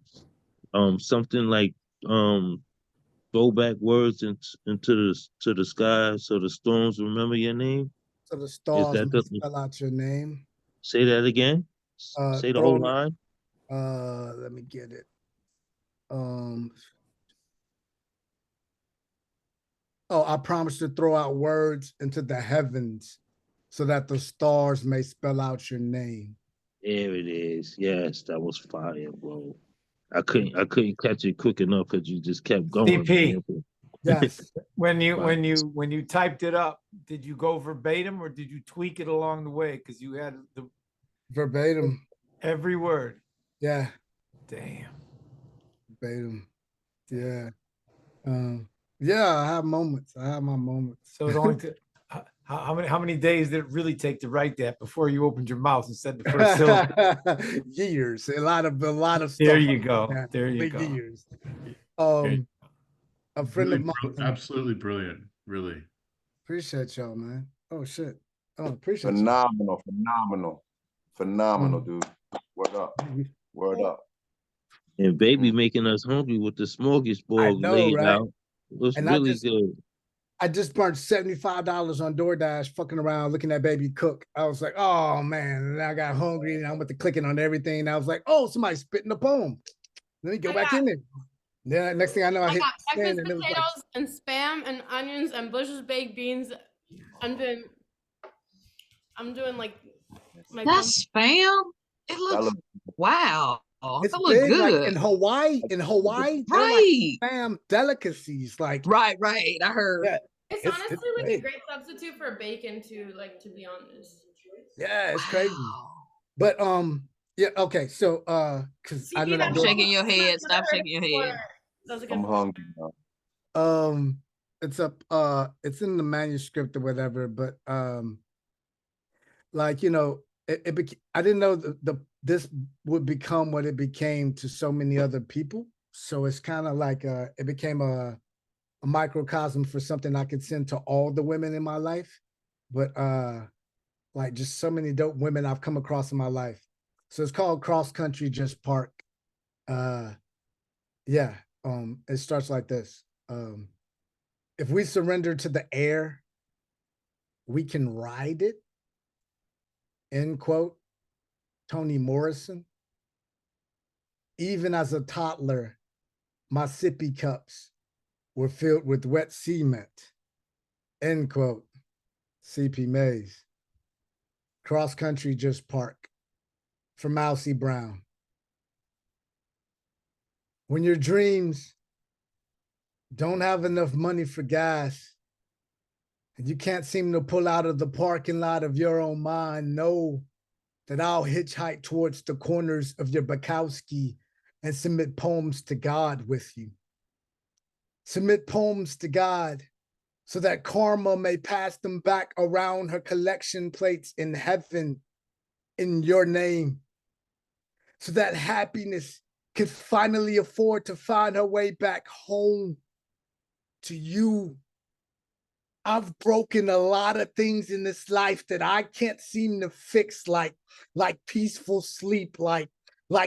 Something like throw back words into the sky so the storms remember your name. So the stars that spell out your name. Say that again. Say the whole line. Let me get it. I promise to throw out words into the heavens so that the stars may spell out your name. There it is. Yes, that was fire, bro. I couldn't catch it quick enough because you just kept going. CP. Yes. When you typed it up, did you go verbatim or did you tweak it along the way? Because you had the verbatim. Every word. Yeah. Damn. Verbatim. Yeah. Yeah, I have moments. I have my moments. So it only how many days did it really take to write that before you opened your mouth and said the first syllable? Years. A lot of stuff. There you go. There you go. Years. A friend of mine. Absolutely brilliant. Really. Appreciate y'all, man. Oh shit. Oh, appreciate Phenomenal, dude. Word up. And baby making us hungry with the smorgasbord laid out. It was really good. I just burned $75 on DoorDash, fucking around, looking at baby cook. I was like, oh man, and I got hungry and I went to clicking on everything. And I was like, oh, somebody's spitting a poem. Let me go back in there. Yeah, next thing I know, I I hit got send breakfast and it was like, potatoes and spam and onions and Bush's baked beans. I'm doing like my That's spam. It looks wow. it's That look big. Like good. in Hawaii, they're like Right. spam delicacies. Like Right. I heard. yeah, It's it's honestly like a big. great substitute for bacon too, like to be honest. Yeah, it's crazy. But yeah, okay. So because I know that Stop shaking your head. Stop shaking your head. I'm hungry now. it's up it's in the manuscript or whatever, but like I didn't know this would become what it became to so many other people. So it's kind of like it became a microcosm for something I could send to all the women in my life. But like just so many dope women I've come across in my life. So it's called Cross Country Just Park. Yeah, it starts like this. If we surrender to the air, we can ride it. End quote. Toni Morrison. Even as a toddler, my sippy cups were filled with wet cement. End quote. C.P. Mays. Cross Country Just Park. For Mousy Brown. When your dreams don't have enough money for gas and you can't seem to pull out of the parking lot of your own mind, know that I'll hitchhike towards the corners of your Bukowski and submit poems to God with you. Submit poems to God so that karma may pass them back around her collection plates in heaven in your name. So that happiness could finally afford to find her way back home to you. I've broken a lot of things in this life that I can't seem to fix, like peaceful sleep, like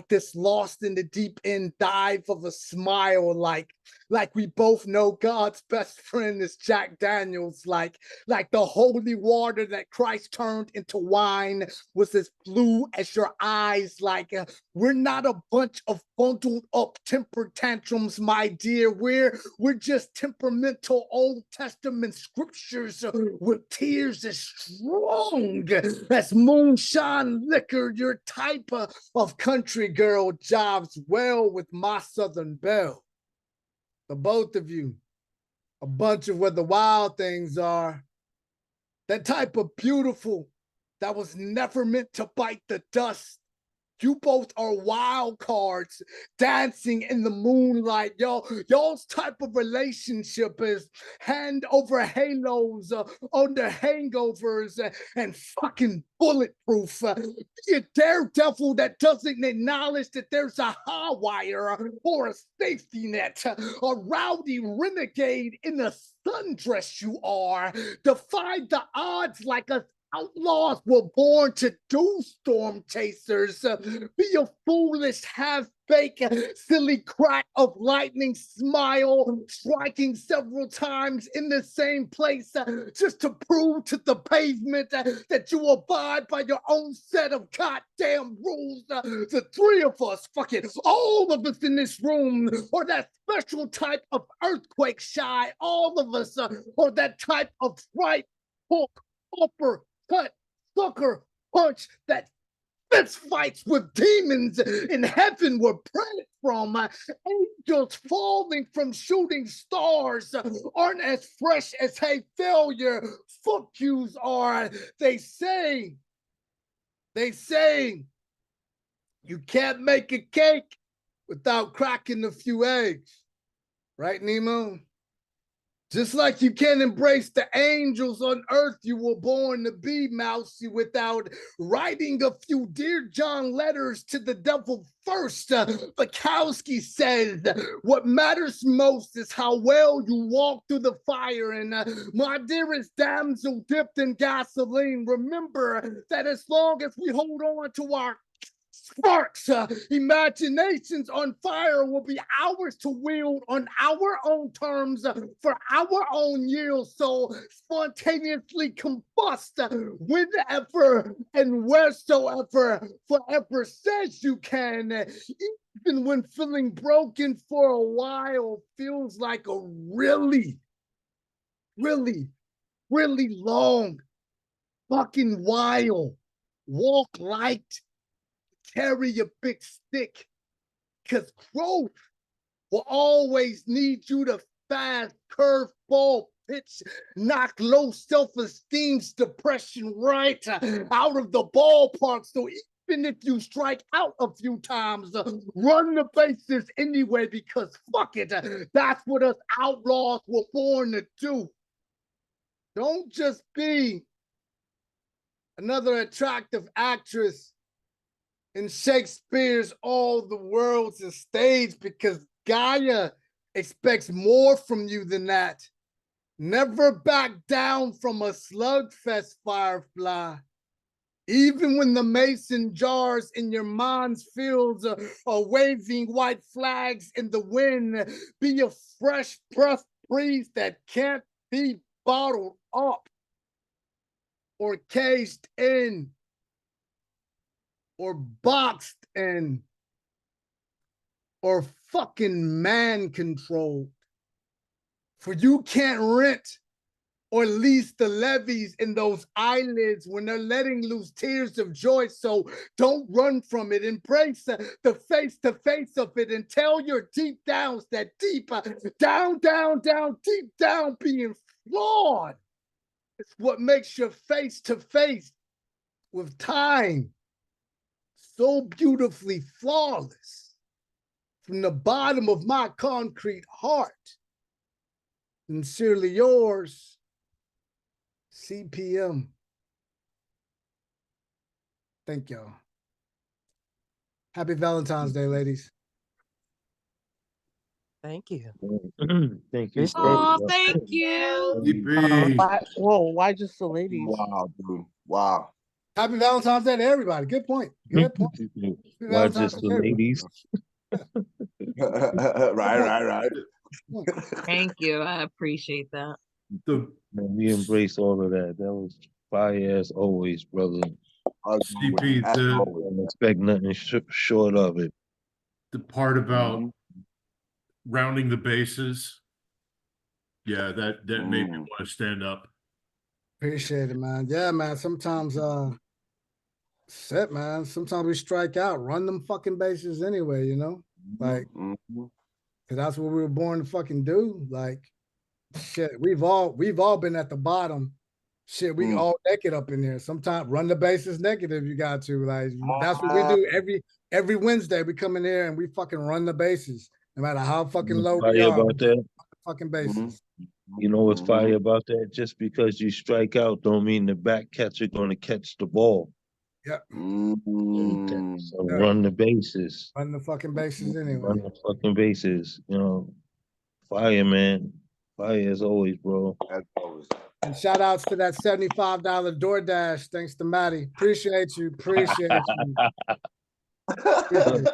this lost in the deep end dive of a smile, like we both know God's best friend is Jack Daniels, like the holy water that Christ turned into wine was as blue as your eyes, like we're not a bunch of bundled up temper tantrums, my dear. We're just temperamental Old Testament scriptures with tears as strong as moonshine liquor. Your type of country girl jobs well with my Southern belle. The both of you, a bunch of where the wild things are. That type of beautiful that was never meant to bite the dust. You both are wild cards dancing in the moonlight. Y'all's type of relationship is hand over halos under hangovers and fucking bulletproof. Be a daredevil that doesn't acknowledge that there's a high wire or a safety net. A rowdy renegade in a sundress you are. Defy the odds like a outlaws were born to do, storm chasers. Be a foolish, half-baked, silly crack of lightning smile, striking several times in the same place just to prove to the pavement that you abide by your own set of goddamn rules. The three of us, fuck it, all of us in this room, or that special type of earthquake shy, all of us, or that type of fright, hook, upper, cut, sucker, punch that fist fights with demons in heaven were bred from. Angels falling from shooting stars aren't as fresh as hey failure. Fuck yous are. They say you can't make a cake without cracking a few eggs. Right, Nemo? Just like you can't embrace the angels on earth you were born to be, Mousy, without writing a few Dear John letters to the devil first. Bukowski says, what matters most is how well you walk through the fire. And my dearest damsel dipped in gasoline, remember that as long as we hold on to our Sparks, imaginations on fire will be ours to wield on our own terms for our own yield. So spontaneously combust whenever and wheresoever, forever says you can. Even when feeling broken for a while, feels like a really, really, really long fucking while. Walk light. Carry a big stick, because growth will always need you to fast, curveball, pitch, knock low self-esteem's depression right out of the ballpark. So even if you strike out a few times, run the bases anyway, because fuck it, that's what us outlaws were born to do. Don't just be another attractive actress in Shakespeare's All the World's a Stage, because Gaia expects more from you than that. Never back down from a slugfest, Firefly. Even when the mason jars in your mind's fields are waving white flags in the wind, be a fresh breath breeze that can't be bottled up or caged in or boxed in, or fucking man controlled. For you can't rent or lease the levees in those eyelids when they're letting loose tears of joy. So don't run from it. Embrace the face-to-face of it and tell your deep downs that deep down, deep down being flawed. It's what makes your face-to-face with time so beautifully flawless. From the bottom of my concrete heart, sincerely yours, CPM. Thank y'all. Happy Valentine's Day, ladies. Thank you. Thank you. Oh, thank you. Why just the ladies? Wow, dude. Wow. Happy Valentine's Day to everybody. Good point. Good point. Why just the ladies? Right. Thank you. I appreciate that. Man, we embrace all of that. That was fire as always, brother. CP, I don't expect nothing short of it. the part about rounding the bases, yeah, that made me want to stand up. Appreciate it, man. Yeah, man. Sometimes man. Sometimes we strike out, run them fucking bases anyway, you know? Like, cause that's what we were born to fucking do. Like, shit, we've all been at the bottom. Shit, we all naked up in here. Sometimes run the bases naked if you got to. Like, that's what we do every Wednesday. We come in here and we fucking run the bases, no matter how fucking low we are. About that? Fucking bases. You know what's fire about that? Just because you strike out don't mean the back catcher gonna catch the ball. Yep. So run the bases. Run the fucking bases anyway. Run the fucking bases. You know, fire, man. Fire as always, bro. As always. And shout outs to that $75 DoorDash. Thanks to Maddie. Appreciate you. Appreciate you.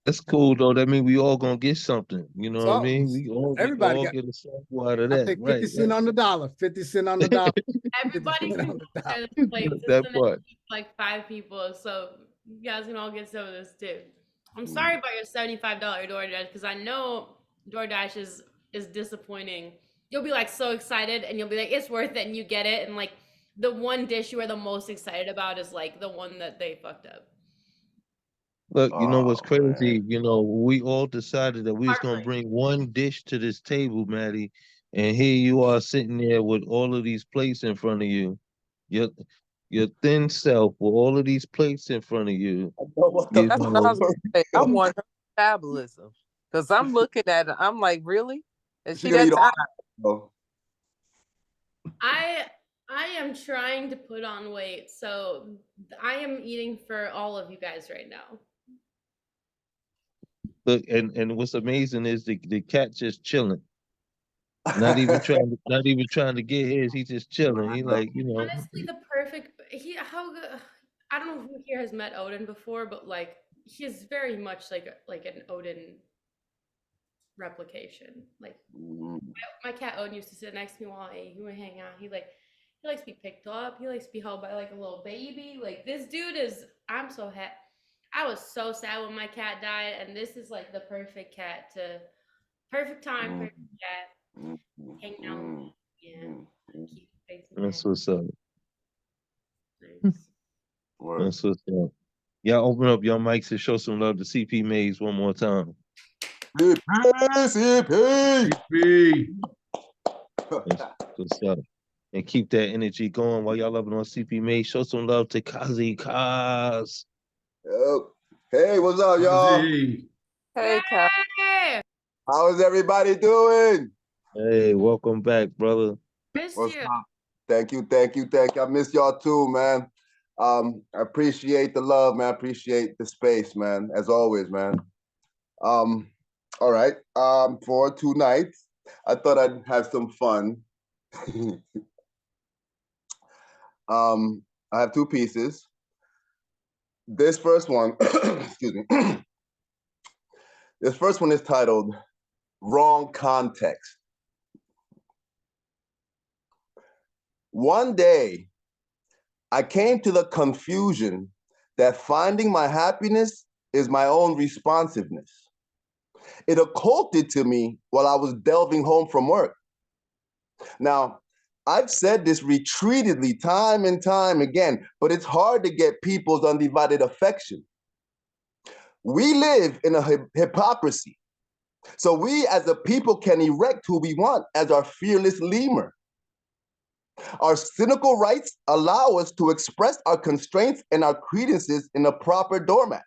That's cool though. That means we all gonna get something. You know what I mean? We all get a sample out of that. I think 50 cents on the dollar. 50 cents on the dollar. Everybody can share the plates. That It's part. like 5 people, so you guys can all get some of this too. I'm sorry about your $75 DoorDash, because I know DoorDash is disappointing. You'll be like so excited and you'll be like, it's worth it, and you get it, and like the one dish you are the most excited about is like the one that they fucked up. Look, you know what's crazy? Man. You know, we all decided that we was gonna bring one dish to this table, Maddie, and here you are sitting there with all of these plates in front of you. Your thin self with all of these plates in front of you. That's what I was gonna say. I want her metabolism, because I'm looking at it. I'm like, really? Is she that tired? I am trying to put on weight, so I am eating for all of you guys right now. Look, and what's amazing is the cat just chilling. Not even trying to get his. He's just chilling. He like, you know. Honestly, the perfect. I don't know who here has met Odin before, but like he is very much like an Odin replication. Like my cat Odin used to sit next to me while he would hang out. He likes to be picked up. He likes to be held by like a little baby. Like this dude is. I'm so happy. I was so sad when my cat died, and this is like the perfect cat to perfect time, perfect cat. Hang out with me. Yeah. Keep facing That's back. what's up. Nice. That's what's up. Y'all open up your mics and show some love to CP Maze one more time. CP. That's what's up. And keep that energy going while y'all loving on CP Maze. Show some love to Kazi Kaz. Hey, what's up, y'all? Hey, Kyle. How is everybody doing? Hey, welcome back, brother. Missed What's you. up? Thank you. I miss y'all too, man. I appreciate the love, man. I appreciate the space, man. As always, man. All right. For tonight, I thought I'd have some fun. I have two pieces. This first one, excuse me. This first one is titled Wrong Context. One day, I came to the confusion that finding my happiness is my own responsiveness. It occulted to me while I was delving home from work. Now, I've said this repeatedly time and time again, but it's hard to get people's undivided affection. We live in a hypocrisy. So we as a people can erect who we want as our fearless lemur. Our cynical rights allow us to express our constraints and our credences in a proper doormat.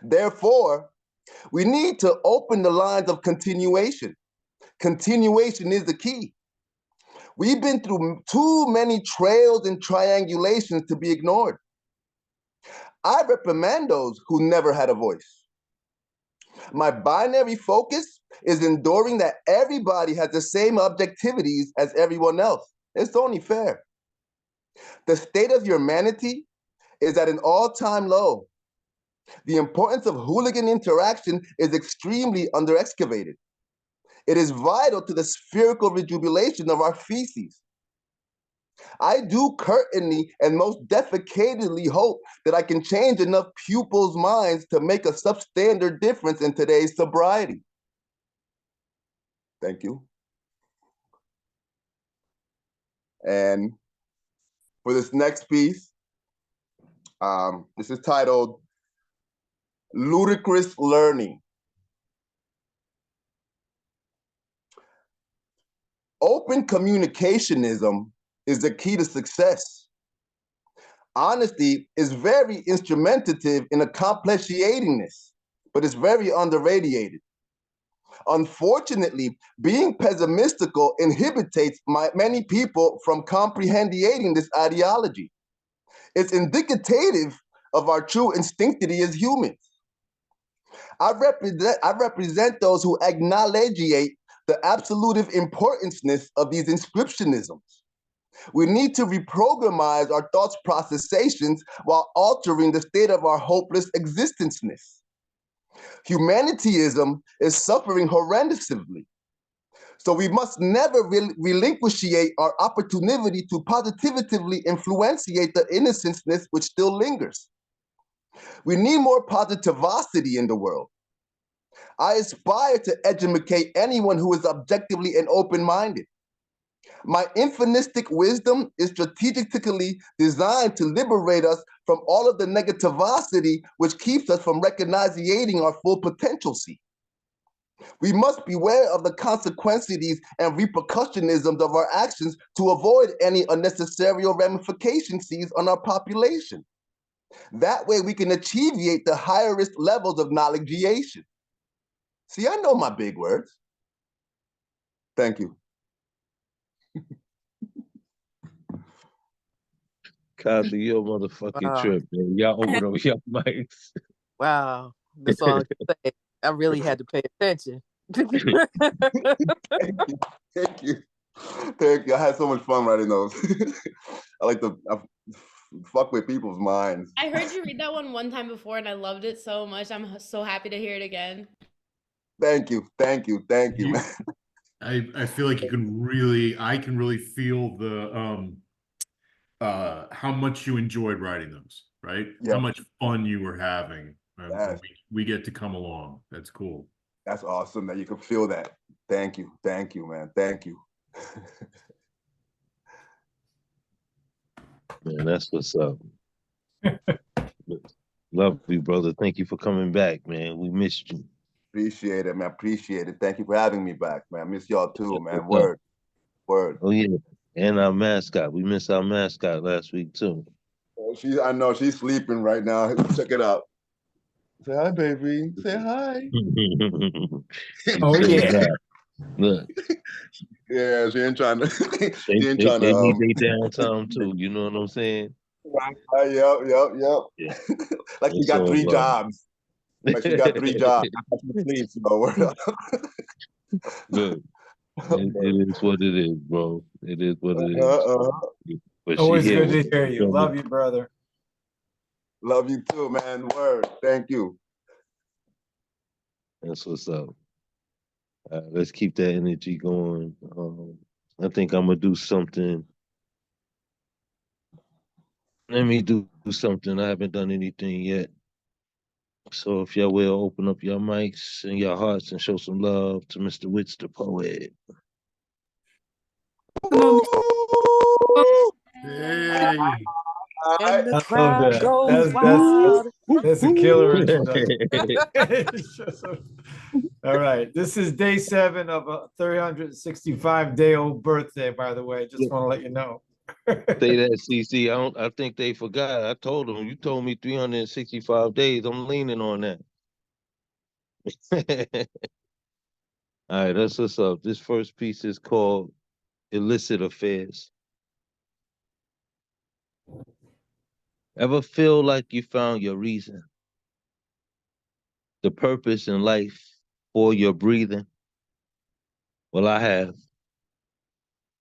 Therefore, we need to open the lines of continuation. Continuation is the key. We've been through too many trails and triangulations to be ignored. I reprimand those who never had a voice. My binary focus is enduring that everybody has the same objectivities as everyone else. It's only fair. The state of humanity is at an all-time low. The importance of hooligan interaction is extremely under-excavated. It is vital to the spherical rejubilation of our feces. I do currently and most defecatedly hope that I can change enough pupils' minds to make a substandard difference in today's sobriety. Thank you. And for this next piece, this is titled Ludicrous Learning. Open communicationism is the key to success. Honesty is very instrumentative in accomplishing-ness, but it's very underrated. Unfortunately, being pessimistical inhibits many people from comprehending this ideology. It's indicative of our true instinctivity as humans. I represent those who acknowledge the absolute importanceness of these inscriptionisms. We need to reprogramize our thoughts processations while altering the state of our hopeless existenceness. Humanitarianism is suffering horrendously. So we must never relinquish our opportunity to positively influenciate the innocenceness which still lingers. We need more positivity in the world. I aspire to educate anyone who is objectively and open-minded. My infinistic wisdom is strategically designed to liberate us from all of the negativity which keeps us from recognizing our full potentiality. We must beware of the consequences and repercussionisms of our actions to avoid any unnecessary ramifications on our population. That way we can achieve the highest levels of knowledgeation. See, I know my big words. Thank you. Kazi, you're a motherfucking trip, man. Y'all open up your mics. Wow. That's all I can say. I really had to pay attention. Thank you. I had so much fun writing those. I like fuck with people's minds. I heard you read that one time before, and I loved it so much. I'm so happy to hear it again. Thank you, man. I feel like I can really feel the how much you enjoyed writing those, right? Yeah. How much fun you were having. Yes. We get to come along. That's cool. That's awesome that you can feel that. Thank you, man. Thank you. Man, that's what's up. Love you, brother. Thank you for coming back, man. We missed you. Appreciate it, man. Appreciate it. Thank you for having me back, man. I miss y'all too, man. What's up? Word. Oh yeah, and our mascot. We missed our mascot last week too. I know she's sleeping right now. Check it out. Say hi, baby. Say hi. Oh yeah. Look. Yeah, she ain't trying to. They need their downtime too. You know what I'm saying? Yep. Yeah. Like she got 3 jobs. Like she got 3 jobs. Please, Look, it is what it is, bro. It is what it is. But always good to hear you. Love you, brother. Love you too, man. Word. Thank you. That's what's up. Let's keep that energy going. I think I'm gonna do something. Let me do something. I haven't done anything yet. So if y'all will open up your mics and your hearts and show some love to Mr. Witz the poet. Hey. And the I love crowd that. goes wild. That's a killer introduction. All right. This is day 7 of a 365-day-old birthday, by the way. Just want to let you know. Say that, CC. I think they forgot. I told them, you told me 365 days. I'm leaning on that. All right, that's what's up. This first piece is called Illicit Affairs. Ever feel like you found your reason, the purpose in life for your breathing? Well, I have.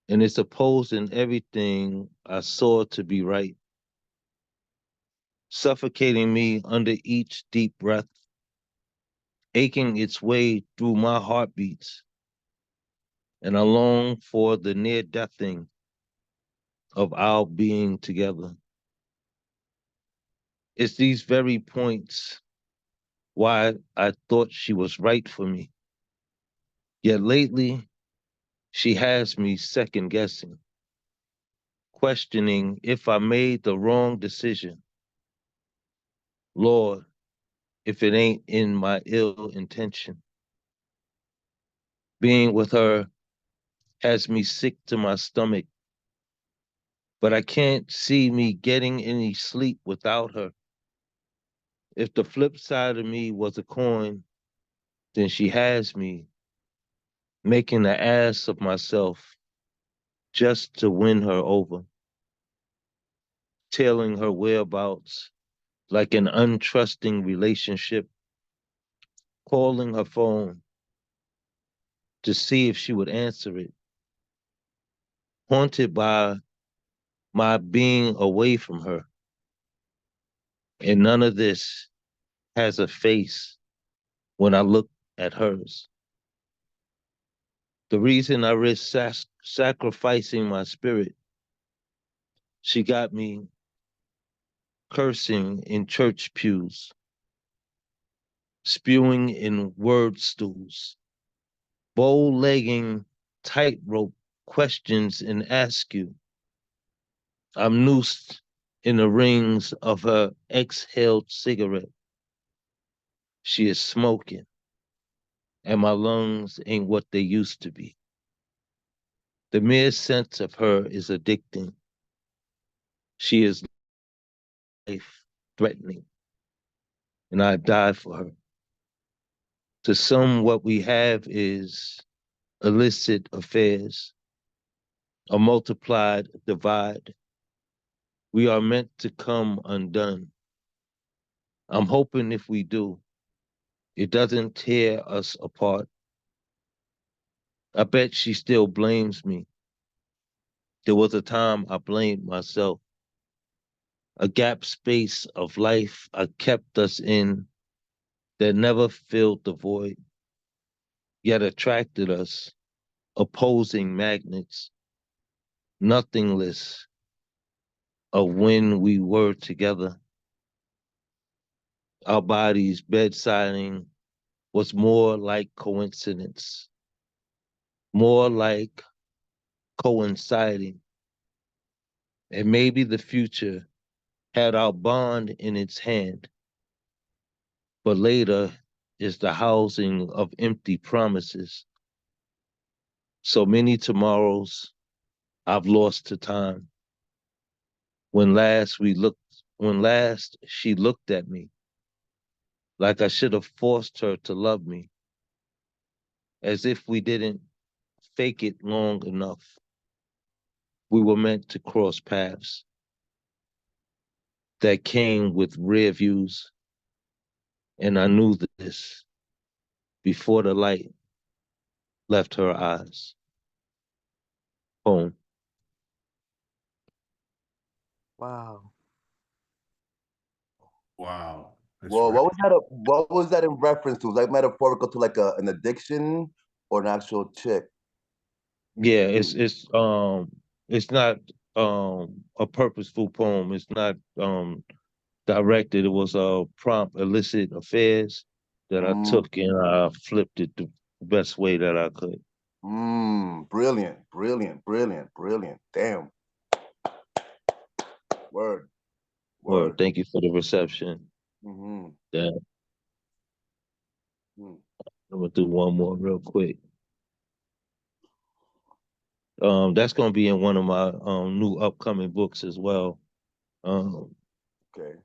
And it's opposing everything I saw to be right, suffocating me under each deep breath, aching its way through my heartbeats. And I long for the near deathing of our being together. It's these very points why I thought she was right for me. Yet lately, she has me second guessing, questioning if I made the wrong decision. Lord, if it ain't in my ill intention. Being with her has me sick to my stomach, but I can't see me getting any sleep without her. If the flip side of me was a coin, then she has me making an ass of myself just to win her over, tailing her whereabouts like an untrusting relationship, calling her phone to see if she would answer it, haunted by my being away from her. And none of this has a face when I look at hers. The reason I risk sacrificing my spirit, she got me cursing in church pews, spewing in word stools, bow-legging tightrope questions and ask you. I'm noosed in the rings of her exhaled cigarette. She is smoking, and my lungs ain't what they used to be. The mere sense of her is addicting. She is life threatening, and I die for her. To some, what we have is illicit affairs, a multiplied divide. We are meant to come undone. I'm hoping if we do, it doesn't tear us apart. I bet she still blames me. There was a time I blamed myself. a gap space of life I kept us in that never filled the void, yet attracted us, opposing magnets, nothingless of when we were together. Our bodies bedsiding was more like coincidence, more like coinciding, and maybe the future had our bond in its hand, but later is the housing of empty promises. So many tomorrows I've lost to time. When last she looked at me, like I should have forced her to love me, as if we didn't fake it long enough. We were meant to cross paths that came with rear views, and I knew this before the light left her eyes. Home. Wow. Wow. That's Well, right. what was that in reference to? Was that metaphorical to like an addiction or an actual chick? Yeah, it's not a purposeful poem. It's not directed. It was a prompt illicit affairs that I took and I flipped it the best way that I could. Brilliant, brilliant, brilliant, brilliant. Damn. Word, Well, word. thank you for the reception. Mm-hmm. Yeah, Mm. I'm gonna do one more real quick. That's gonna be in one of my new upcoming books as well. Um, Okay.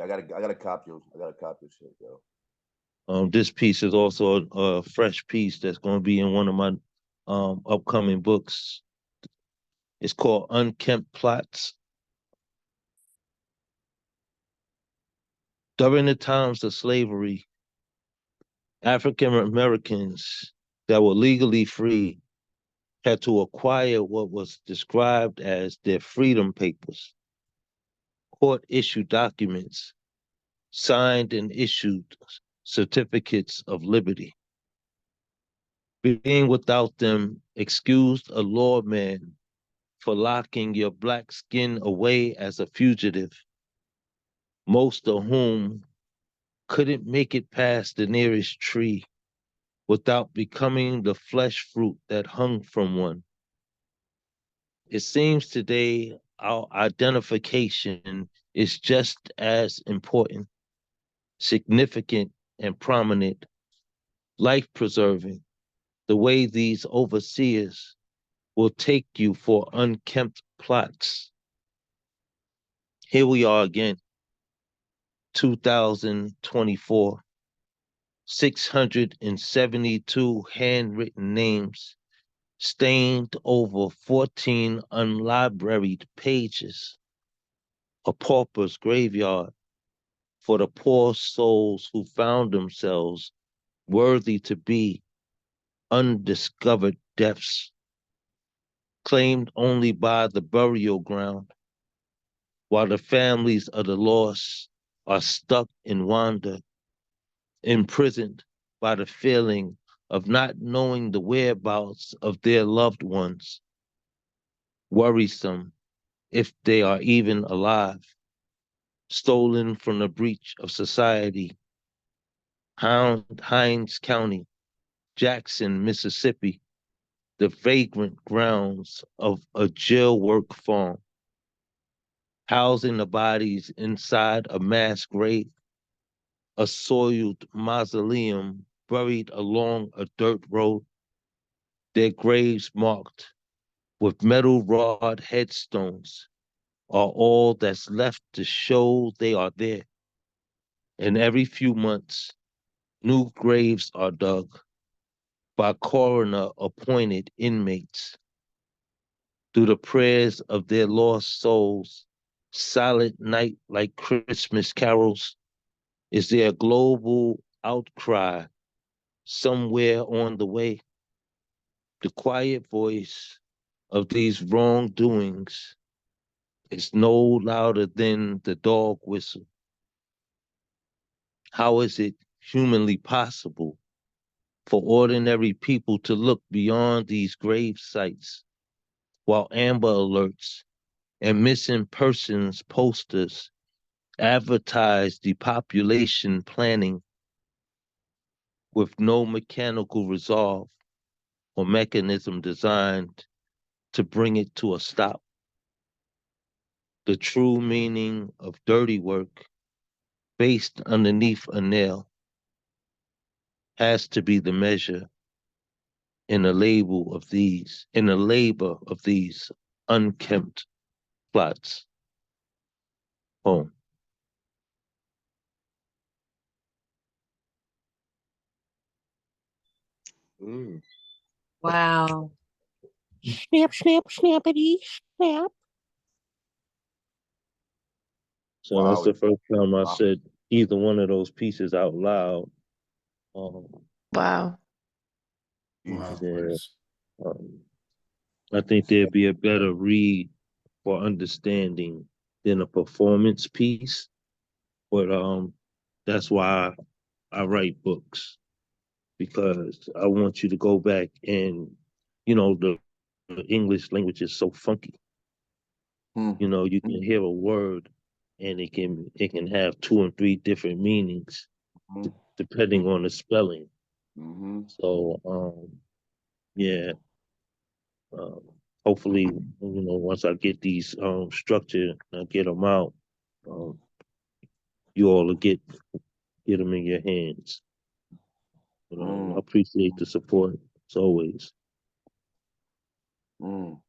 I gotta copy you. I gotta copy your shit, yo. this piece is also a fresh piece that's gonna be in one of my upcoming books. It's called Unkempt Plots. During the times of slavery, African Americans that were legally free had to acquire what was described as their freedom papers, court issued documents, signed and issued certificates of liberty. Being without them excused a lawman for locking your black skin away as a fugitive, most of whom couldn't make it past the nearest tree without becoming the flesh fruit that hung from one. It seems today our identification is just as important, significant, and prominent, life preserving, the way these overseers will take you for unkempt plots. Here we are again, 2024, 672 handwritten names stained over 14 unlibraried pages, a pauper's graveyard for the poor souls who found themselves worthy to be undiscovered deaths, claimed only by the burial ground, while the families of the lost are stuck in wonder, imprisoned by the feeling of not knowing the whereabouts of their loved ones, worrisome if they are even alive, stolen from the breach of society. Hines County, Jackson, Mississippi, the vagrant grounds of a jail work farm, housing the bodies inside a mass grave, a soiled mausoleum buried along a dirt road, their graves marked with metal rod headstones are all that's left to show they are there. And every few months, new graves are dug by coroner appointed inmates. Through the prayers of their lost souls, silent night like Christmas carols, is there a global outcry somewhere on the way? The quiet voice of these wrongdoings is no louder than the dog whistle. How is it humanly possible for ordinary people to look beyond these grave sites while Amber Alerts and missing persons posters advertise depopulation planning with no mechanical resolve or mechanism designed to bring it to a stop? The true meaning of dirty work based underneath a nail has to be the measure in the labor of these unkempt plots. Poem. Wow. Snap, snap, snappity, snap. So that's the first time I said either one of those pieces out loud. Wow. Yeah, I think there'd be a better read for understanding than a performance piece. But that's why I write books, because I want you to go back and, the English language is so funky. You can hear a word and it can have 2 and 3 different meanings depending on the spelling. So yeah. Hopefully, once I get these structured and get them out, you all will get them in your hands. I appreciate the support as always. Wow.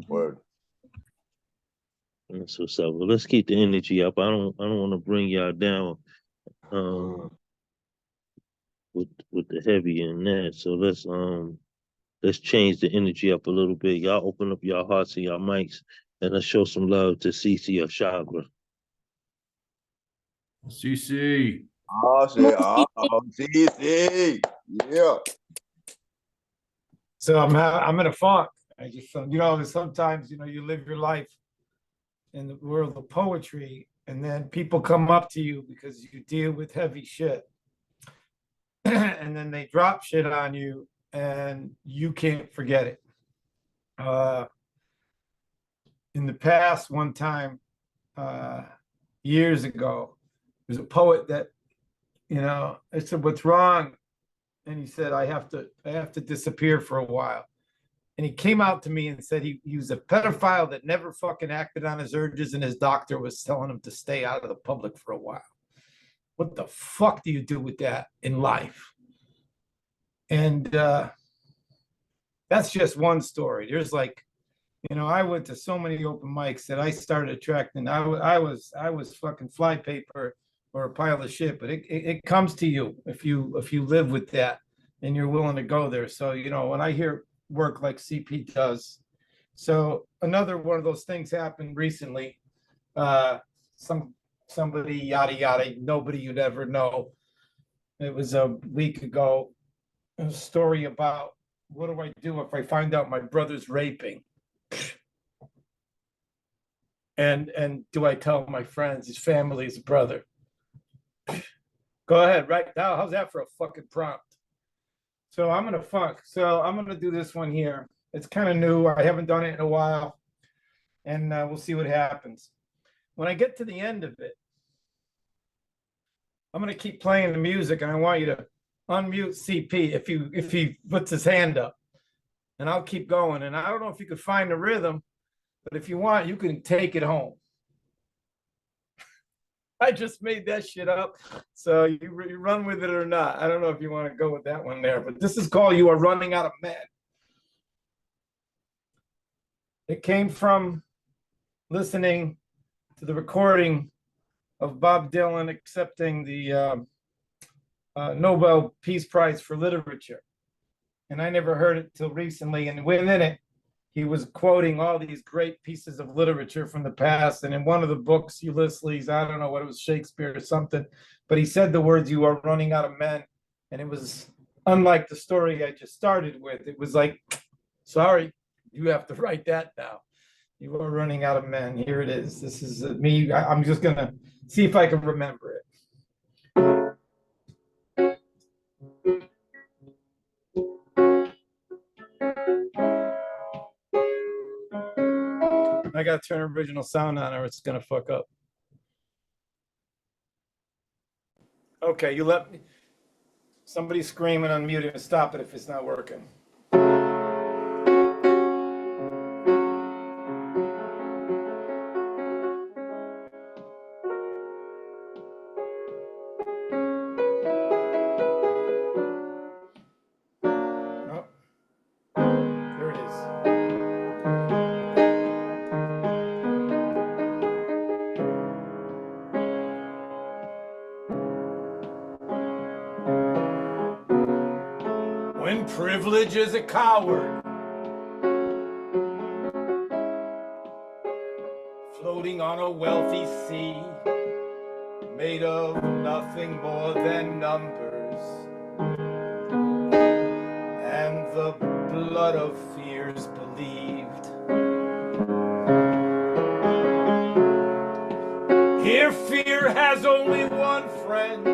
Word. That's what's up. Well, let's keep the energy up. I don't want to bring y'all down with the heavy in that. So let's change the energy up a little bit. Y'all open up your hearts and your mics, and let's show some love to CC or Chakra. CC. Oh shit. Oh, CC. Yeah. So I'm in a funk. I just sometimes you live your life in the world of poetry, and then people come up to you because you deal with heavy shit, and then they drop shit on you, and you can't forget it. In the past, one time, years ago, there's a poet that, I said, "What's wrong?" And he said, I have to disappear for a while. And he came out to me and said he was a pedophile that never fucking acted on his urges, and his doctor was telling him to stay out of the public for a while. What the fuck do you do with that in life? And that's just one story. There's I went to so many open mics that I started attracting. I was fucking flypaper or a pile of shit, but it comes to you if you live with that and you're willing to go there. So when I hear work like CP does, so another one of those things happened recently. Somebody yada yada, nobody you'd ever know. It was a week ago. A story about what do I do if I find out my brother's raping. And do I tell my friends, his family, his brother? Go ahead, right now. How's that for a fucking prompt? So I'm in a funk. So I'm gonna do this one here. It's kind of new. I haven't done it in a while, and we'll see what happens. When I get to the end of it, I'm gonna keep playing the music, and I want you to unmute CP if he puts his hand up, and I'll keep going. And I don't know if you could find the rhythm, but if you want, you can take it home. I just made that shit up. So you run with it or not. I don't know if you want to go with that one there, but this is called You Are Running Out of Men. It came from listening to the recording of Bob Dylan accepting the Nobel Peace Prize for Literature. And I never heard it till recently. And within it, he was quoting all these great pieces of literature from the past. And in one of the books, Ulysses, I don't know what it was, Shakespeare or something, but he said the words, "You are running out of men." And it was unlike the story I just started with. It was like, sorry, you have to write that now. You are running out of men. Here it is. This is me. I'm just going to see if I can remember it. I got to turn original sound on or it's going to fuck up. Okay, you let me. Somebody screaming, unmute it, and stop it if it's not working. Oh, there it is. When privilege is a coward, floating on a wealthy sea, made of nothing more than numbers, and the blood of fears believed. Here fear has only one friend,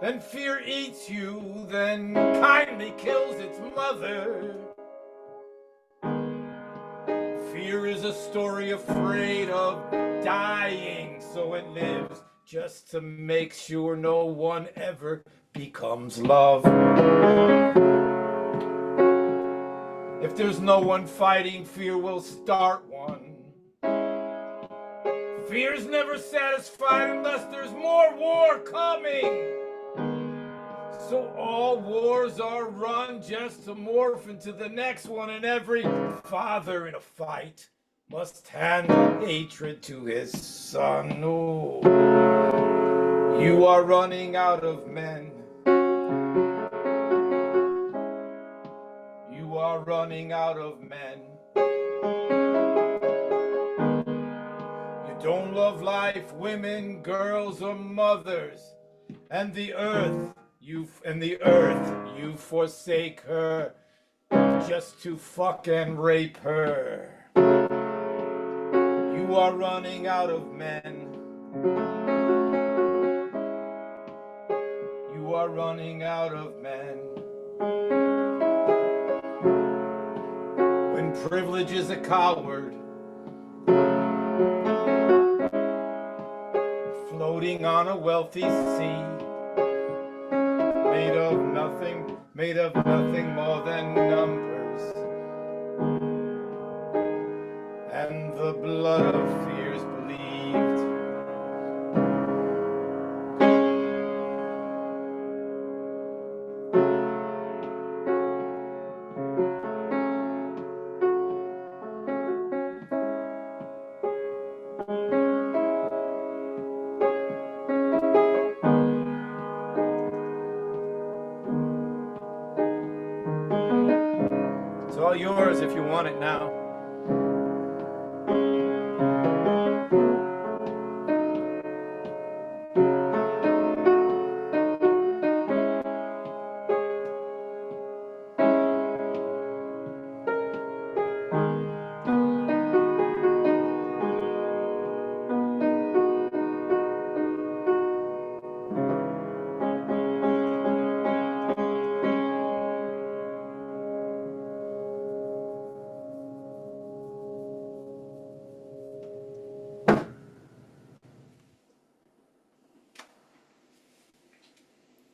then fear eats you, then kindly kills its mother. Fear is a story afraid of dying, so it lives just to make sure no one ever becomes love. If there's no one fighting, fear will start one. Fear's never satisfied unless there's more war coming. So all wars are run just to morph into the next one, and every father in a fight must hand hatred to his son. Oh, you are running out of men. You are running out of men. You don't love life, women, girls, or mothers, and the earth. You forsake her just to fuck and rape her. You are running out of men. You are running out of men. When privilege is a coward, floating on a wealthy sea, made of nothing more than numbers, and the blood of fears believed. It's all yours if you want it now.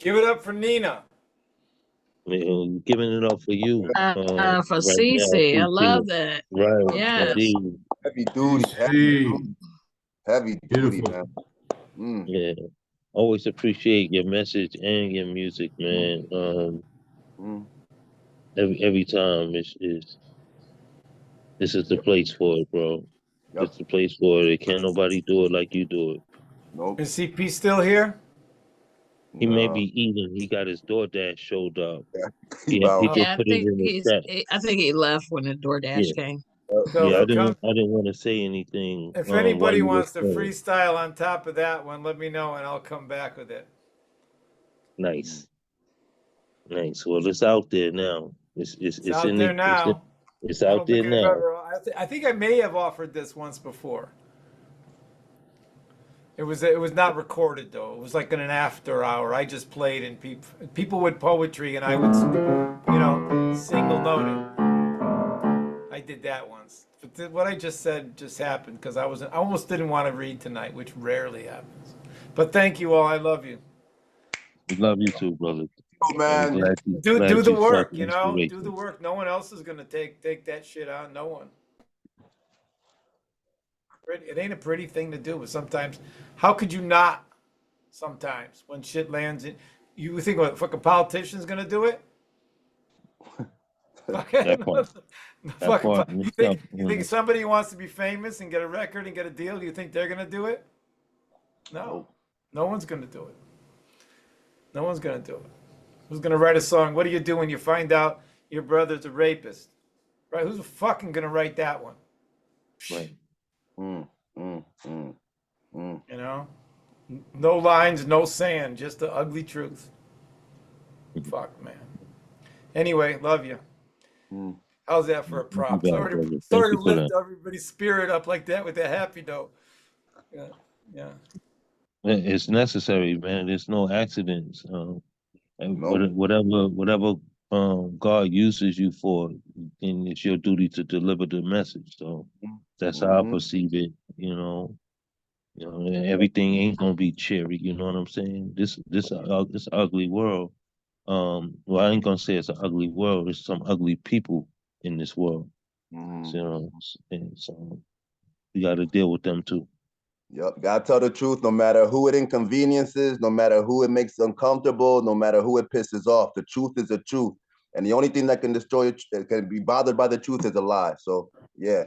Give it up for Nina. Man, giving it up for you. For Right now, Cece. I CC. love that. Right, Yes. indeed. Heavy duty, heavy duty, man. Yeah. Always appreciate your message and your music, man. Every time this is the place for it, bro. Yep. It's the place for it. Can't nobody do it like you do it. Nope. Is CP still here? He may be eating. He got his DoorDash showed up. Yeah, Wow. people Yeah, put it in the chat. I think he left when the DoorDash came. So Yeah, I if it comes, didn't want to say anything. if while anybody you were wants to saying. freestyle on top of that one, let me know and I'll come back with it. Nice. Nice. Well, it's out there now. It's out there now. It's I out don't there think I've now. ever. I think I may have offered this once before. It was not recorded though. It was like in an after hour. I just played and people would poetry and I would, single note it. I did that once. But what I just said just happened because I almost didn't want to read tonight, which rarely happens. But thank you all. I love you. We love you too, brother. Oh, man. Do the work, Do the work. No one else is gonna take that shit on. No one. It ain't a pretty thing to do, but sometimes, how could you not? Sometimes when shit lands in, you think what fucking politician's gonna do it? That part. You think somebody who wants to be famous and get a record and get a deal? Do you think they're gonna do it? No, no one's gonna do it. No one's gonna do it. Who's gonna write a song? What do you do when you find out your brother's a rapist? Right? Who's fucking gonna write that one? Right. No lines, no sand, just the ugly truth. Fuck, man. Anyway, love you. How's that for a prop? Sorry to lift everybody's spirit up like that with a happy note. Yeah. It's necessary, man. There's no accidents. Whatever God uses you for, and it's your duty to deliver the message. So that's how I perceive it. Everything ain't gonna be cheery. You know what I'm saying? This ugly world. Well, I ain't gonna say it's an ugly world. There's some ugly people in this world. So we got to deal with them too. Yep, gotta tell the truth, no matter who it inconveniences, no matter who it makes uncomfortable, no matter who it pisses off. The truth is the truth, and the only thing that can destroy it, that can be bothered by the truth, is a lie. So yeah.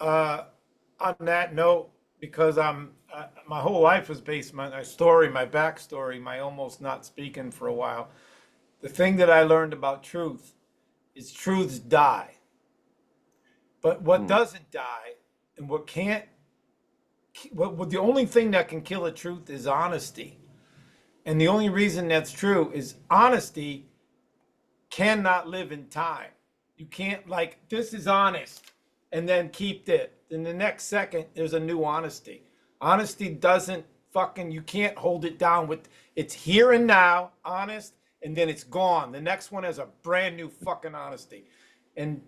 On that note, because my whole life was based on my story, my backstory, my almost not speaking for a while. The thing that I learned about truth is truths die, but what doesn't die, and what can't. The only thing that can kill a truth is honesty. And the only reason that's true is honesty cannot live in time. You can't, this is honest, and then keep it. In the next second, there's a new honesty. Honesty doesn't you can't hold it down it's here and now, honest, and then it's gone. The next one has a brand new fucking honesty. And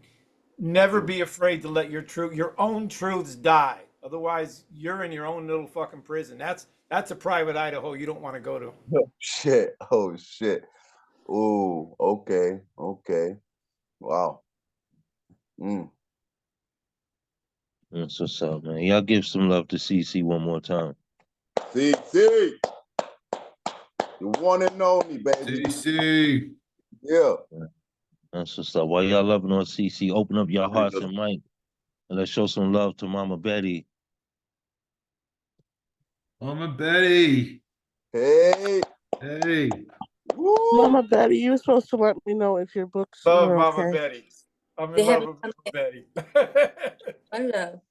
never be afraid to let your own truths die. Otherwise, you're in your own little fucking prison. That's a private Idaho you don't want to go to. Oh shit. Ooh, okay. Wow. That's what's up, man. Y'all give some love to CC one more time. CC, the one and only, baby. CC. Yeah. That's what's up. While y'all loving on CC, open up your hearts and mind, and let's show some love to Mama Betty. Mama Betty. Hey. Woo. Mama Betty, you were supposed to let me know if your books love were Mama okay. Betty. I'm in love with Mama Betty. Hello.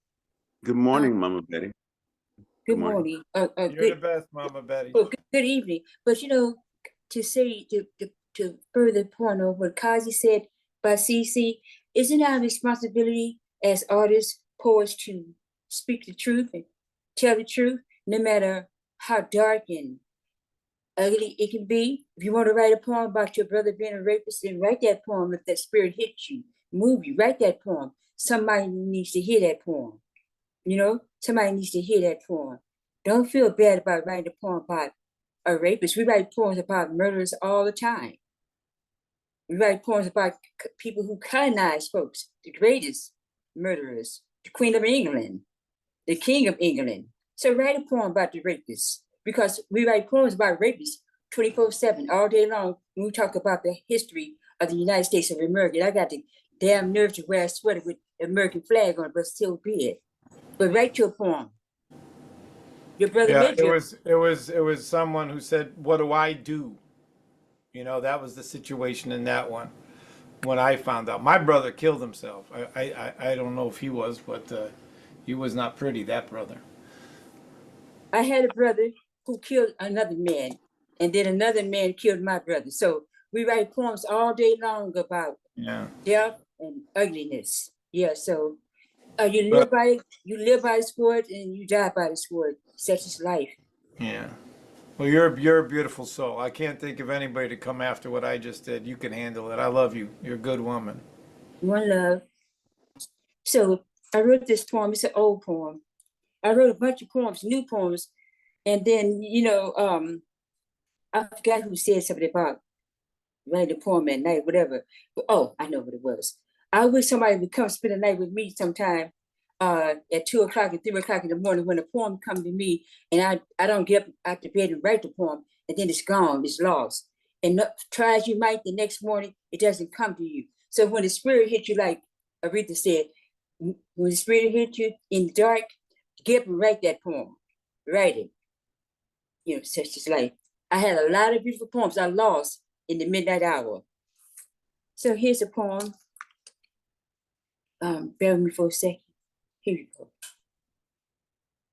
Good morning, Mama Betty. Good morning. You're the best, Mama Betty. Oh, good evening. But to say to further point on what Kazi said by CC, isn't our responsibility as artists, poets, to speak the truth and tell the truth, no matter how dark and ugly it can be? If you want to write a poem about your brother being a rapist, then write that poem. If that spirit hits you, move you, write that poem. Somebody needs to hear that poem. Somebody needs to hear that poem. Don't feel bad about writing a poem about a rapist. We write poems about murderers all the time. We write poems about people who colonize folks, the greatest murderers, the Queen of England, the King of England. So write a poem about the rapists, because we write poems about rapists 24/7, all day long, when we talk about the history of the United States of America. I got the damn nerve to wear a sweater with the American flag on it, but still be it. But write your poem. Your brother it was someone who said, "What do I do?" That was the situation in that one. When I found out, my brother killed himself. I don't know if he was, but he was not pretty. That brother. I had a brother who killed another man. and then another man killed my brother. So we write poems all day long about death and ugliness. Yeah, so you live by the sword and you die by the sword. Such is life. Yeah. Well, you're a beautiful soul. I can't think of anybody to come after what I just did. You can handle it. I love you. You're a good woman. One love. So I wrote this poem. It's an old poem. I wrote a bunch of poems, new poems, and then I forgot who said something about writing a poem at night, whatever. But, oh, I know what it was. I wish somebody would come spend the night with me sometime at 2 o'clock and 3 o'clock in the morning when a poem comes to me and I don't get up out the bed and write the poem, and then it's gone, it's lost. And try as you might the next morning, it doesn't come to you. So when the spirit hits you, like Aretha said, when the spirit hits you in the dark, get up and write that poem. Write it. You know, such is life. I had a lot of beautiful poems I lost in the midnight hour. So here's a poem. Bear with me for a second. Here you go.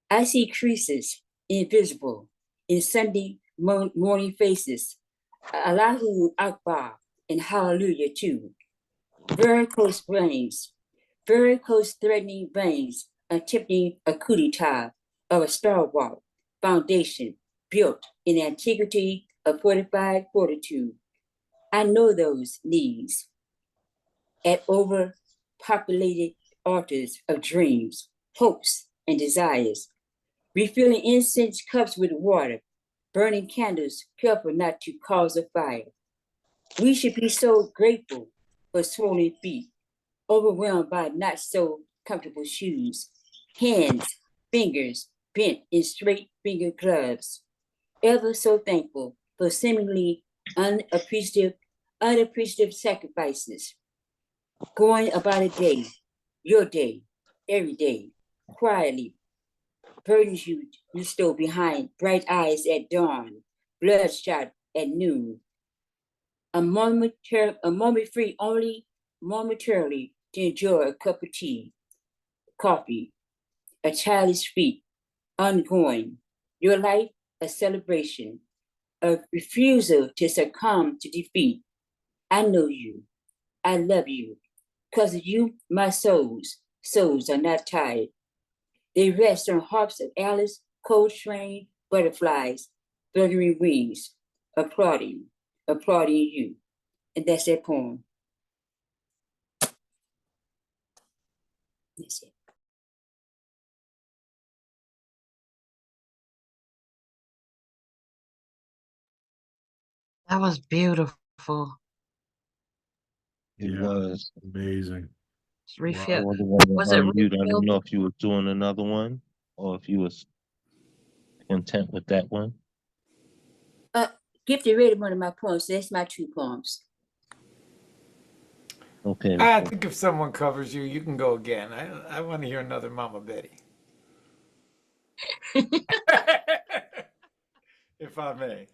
I see creases, invisible, in Sunday morning faces. Allahu Akbar and Hallelujah too. Very close brains, very close threatening veins, attempting a coup d'etat of a stalwart foundation built in antiquity of fortified fortitude. I know those knees at overpopulated altars of dreams, hopes, and desires, refilling incense cups with water, burning candles, careful not to cause a fire. We should be so grateful for swollen feet, overwhelmed by not so comfortable shoes, hands, fingers bent in straight finger gloves, ever so thankful for seemingly unappreciative sacrifices, going about a day, your day, every day, quietly, burdens you stow behind bright eyes at dawn, bloodshot at noon. A moment free only momentarily to enjoy a cup of tea, coffee, a childish feat, ongoing. Your life, a celebration, a refusal to succumb to defeat. I know you. I love you. Because of you, my souls are not tired. They rest on harps of Alice, Coltrane, butterflies, fluttering wings, applauding you. And that's that poem. That's it. That was beautiful. It was amazing. I was Was it unmute. I don't know refilled? if you were doing another one or if you was content with that one. Gifted read one of my poems. So that's my 2 poems. Okay. I think if someone covers you, you can go again. I want to hear another Mama Betty. If I may.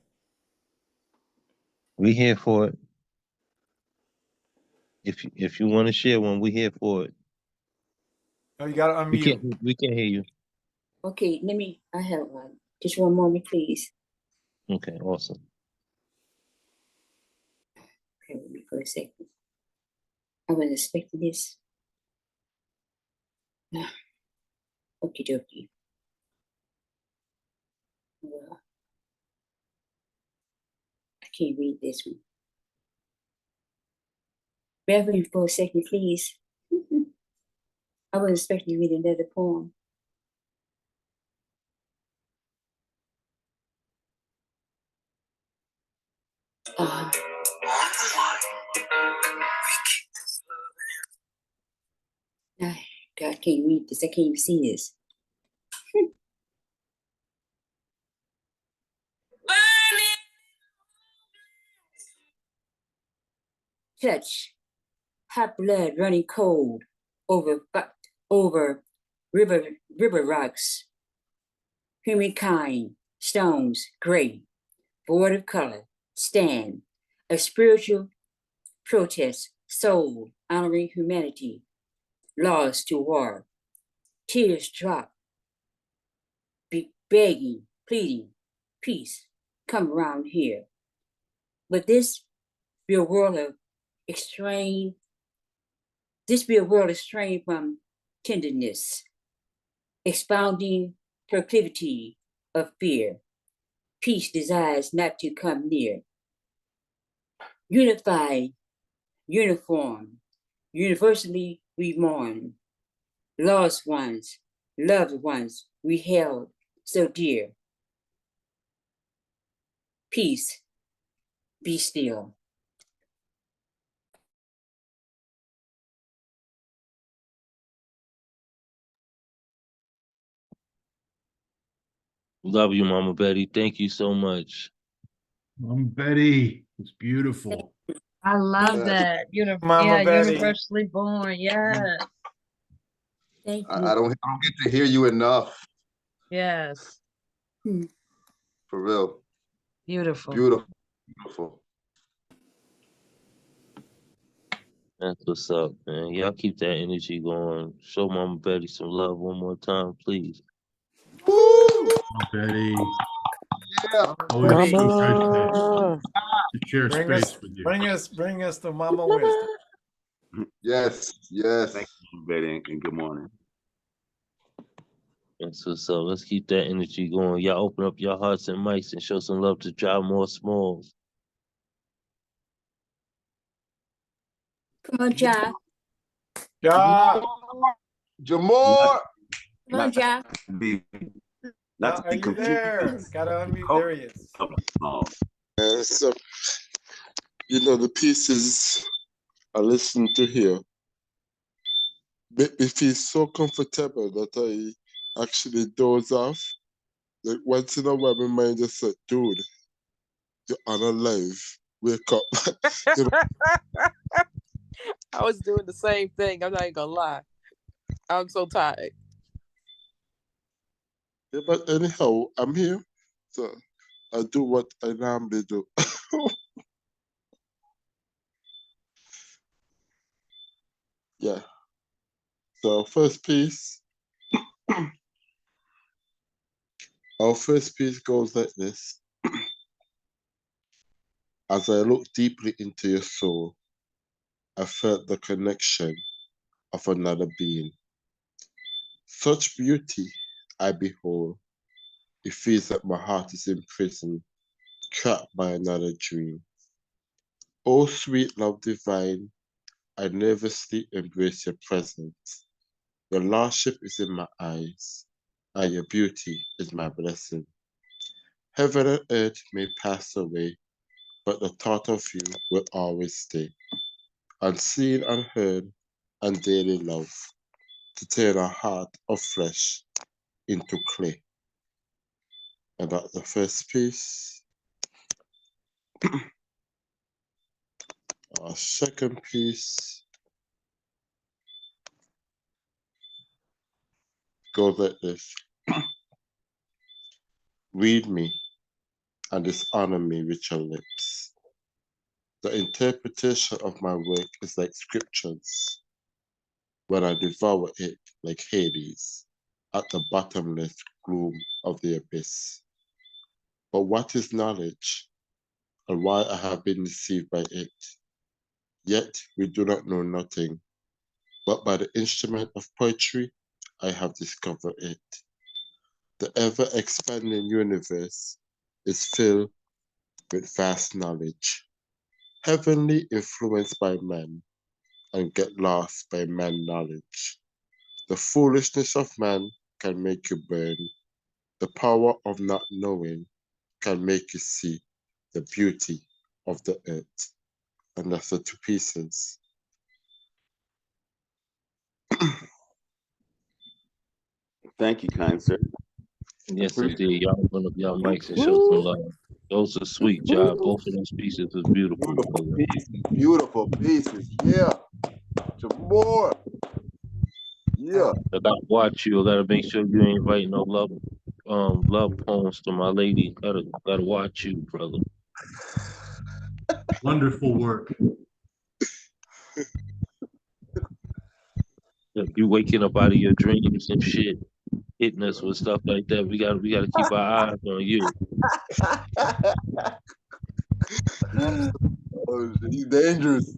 We here for it. If you want to share one, we here for it. Oh, you got to unmute. We can hear you. Okay, I have one. Just one moment, please. Okay, awesome. Okay, wait for a second. I wasn't expecting this. Okie dokie. Well, I can't read this one. Bear with me for a second, please. I wasn't expecting to read another poem. God, I can't read this. I can't even see this. Touch, hot blood running cold over river rocks. Humankind, stones, gray, void of color, stand, a spiritual protest, soul honoring humanity, laws to war, tears drop, begging, pleading, peace, come around here. But this be a world of extreme, this be a world of strain from tenderness, expounding proclivity of fear. Peace desires not to come near. Unified, uniform, universally we mourn. Lost ones, loved ones we held so dear. Peace, be still. Love you, Mama Betty. Thank you so much. Betty, it's beautiful. I love that. Mama Betty. Universally born. Yes. Thank you. I don't get to hear you enough. Yes. For real. Beautiful. Beautiful. That's what's up, man. Y'all keep that energy going. Show Mama Betty some love one more time, please. Woo! Betty. Yeah. Always Mama. to share space with you. Bring us the Mama wisdom. Yes. Thank you, Betty, and good morning. That's what's up. Let's keep that energy going. Y'all open up your hearts and mics and show some love to Job More Smalls. Come on, Ja. Ja. Jamor. Come on, Ja. Not to be Are you there? confused. Gotta unmute. There he is. So, you know, the pieces I listen to here make me feel so comfortable that I actually doze off. Like once in a while, my mind just said, dude, you're unalive. Wake up. You know? I was doing the same thing. I'm not even gonna lie. I'm so tired. Yeah, but anyhow, I'm here. So I do what I normally do. Yeah. So first piece, our first piece goes like this. As I look deeply into your soul, I felt the connection of another being. Such beauty I behold. It feels like my heart is in prison, trapped by another dream. Oh, sweet love divine, I nervously embrace your presence. Your lordship is in my eyes, and your beauty is my blessing. Heaven and earth may pass away, but the thought of you will always stay. Unseen, unheard, and daily love, to turn a heart of flesh into clay. And that's the first piece. Our second piece goes like this. Read me and dishonor me with your lips. The interpretation of my work is like scriptures when I devour it like Hades at the bottomless gloom of the abyss. But what is knowledge, and why I have been deceived by it? Yet we do not know nothing, but by the instrument of poetry I have discovered it. The ever-expanding universe is filled with vast knowledge, heavenly influenced by men, and get lost by man knowledge. The foolishness of man can make you burn. The power of not knowing can make you see the beauty of the earth. And that's the two pieces. Thank you, kind sir. Yes, indeed. Y'all open up your mics and show some love. Those are sweet, Job. Both of those pieces is beautiful. Beautiful pieces. Yeah. Jamor. Yeah. I gotta watch you. I gotta make sure you ain't writing no love poems to my lady. Gotta watch you, brother. Wonderful work. You waking up out of your dreams and shit. hitting us with stuff like that. We gotta keep our eyes on you. Oh, shit, he's dangerous.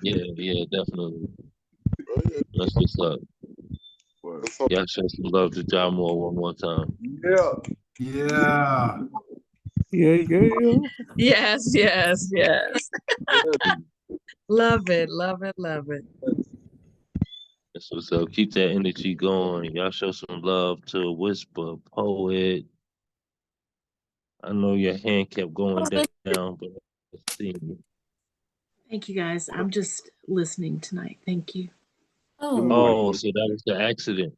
Yeah, definitely. That's what's up. Y'all show some love to John Moore one more time. Yeah. Yeah. Yeah. Yes. Love it. That's what's up. Keep that energy going. Y'all show some love to Whisper, Poet. I know your hand kept going down, but I seen you. Thank you guys. I'm just listening tonight. Thank you. Oh, so that was the accident.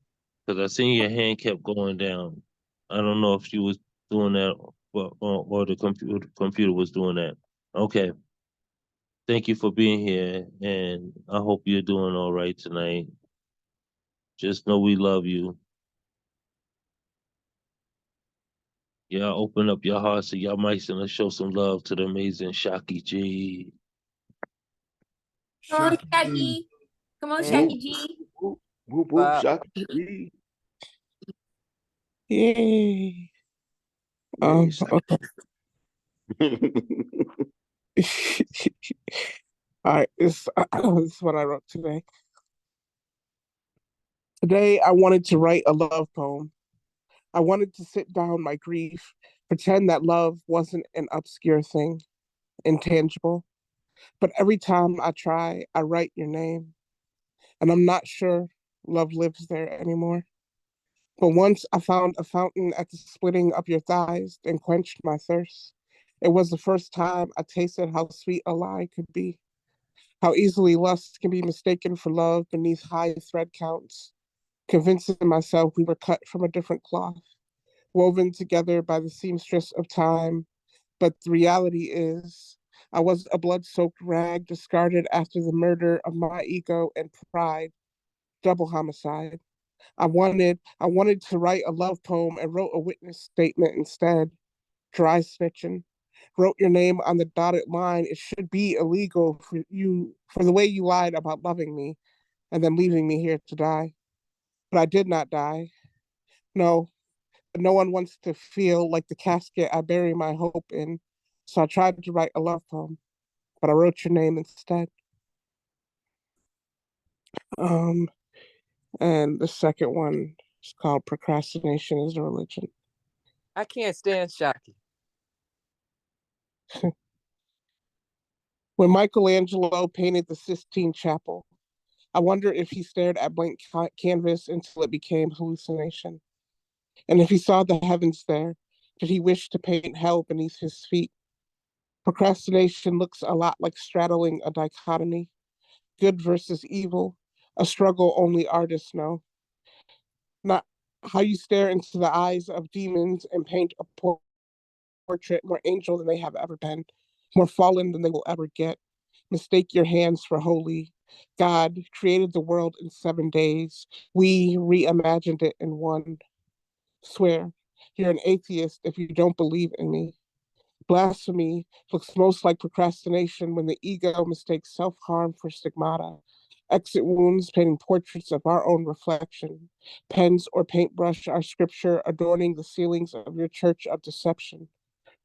Because I seen your hand kept going down. I don't know if you was doing that or the computer was doing that. Okay. Thank you for being here, and I hope you're doing all right tonight. Just know we love you. Y'all open up your hearts and y'all mics and let's show some love to the amazing Shocky G. Come on, Shaggy. Come on, Shaggy G. Whoop, whoop, Shocky G. Yay. Okay. All right, this is what I wrote today. Today, I wanted to write a love poem. I wanted to sit down my grief, pretend that love wasn't an obscure thing, intangible. But every time I try, I write your name, and I'm not sure love lives there anymore. But once I found a fountain at the splitting of your thighs and quenched my thirst, it was the first time I tasted how sweet a lie could be, how easily lust can be mistaken for love beneath high thread counts, convincing myself we were cut from a different cloth, woven together by the seamstress of time. But the reality is, I was a blood-soaked rag discarded after the murder of my ego and pride, double homicide. I wanted to write a love poem and wrote a witness statement instead. Dry snitching. Wrote your name on the dotted line. It should be illegal for the way you lied about loving me and then leaving me here to die. But I did not die. No, no one wants to feel like the casket I bury my hope in. So I tried to write a love poem, but I wrote your name instead. And the second one is called Procrastination is a Religion. I can't stand Shocky. When Michelangelo painted the Sistine Chapel, I wonder if he stared at blank canvas until it became hallucination. And if he saw the heavens there, did he wish to paint hell beneath his feet? Procrastination looks a lot like straddling a dichotomy, good versus evil, a struggle only artists know. Not how you stare into the eyes of demons and paint a portrait more angel than they have ever been, more fallen than they will ever get. Mistake your hands for holy. God created the world in 7 days. We reimagined it in one. Swear, you're an atheist if you don't believe in me. Blasphemy looks most like procrastination when the ego mistakes self-harm for stigmata. Exit wounds painting portraits of our own reflection. Pens or paintbrush our scripture adorning the ceilings of your church of deception.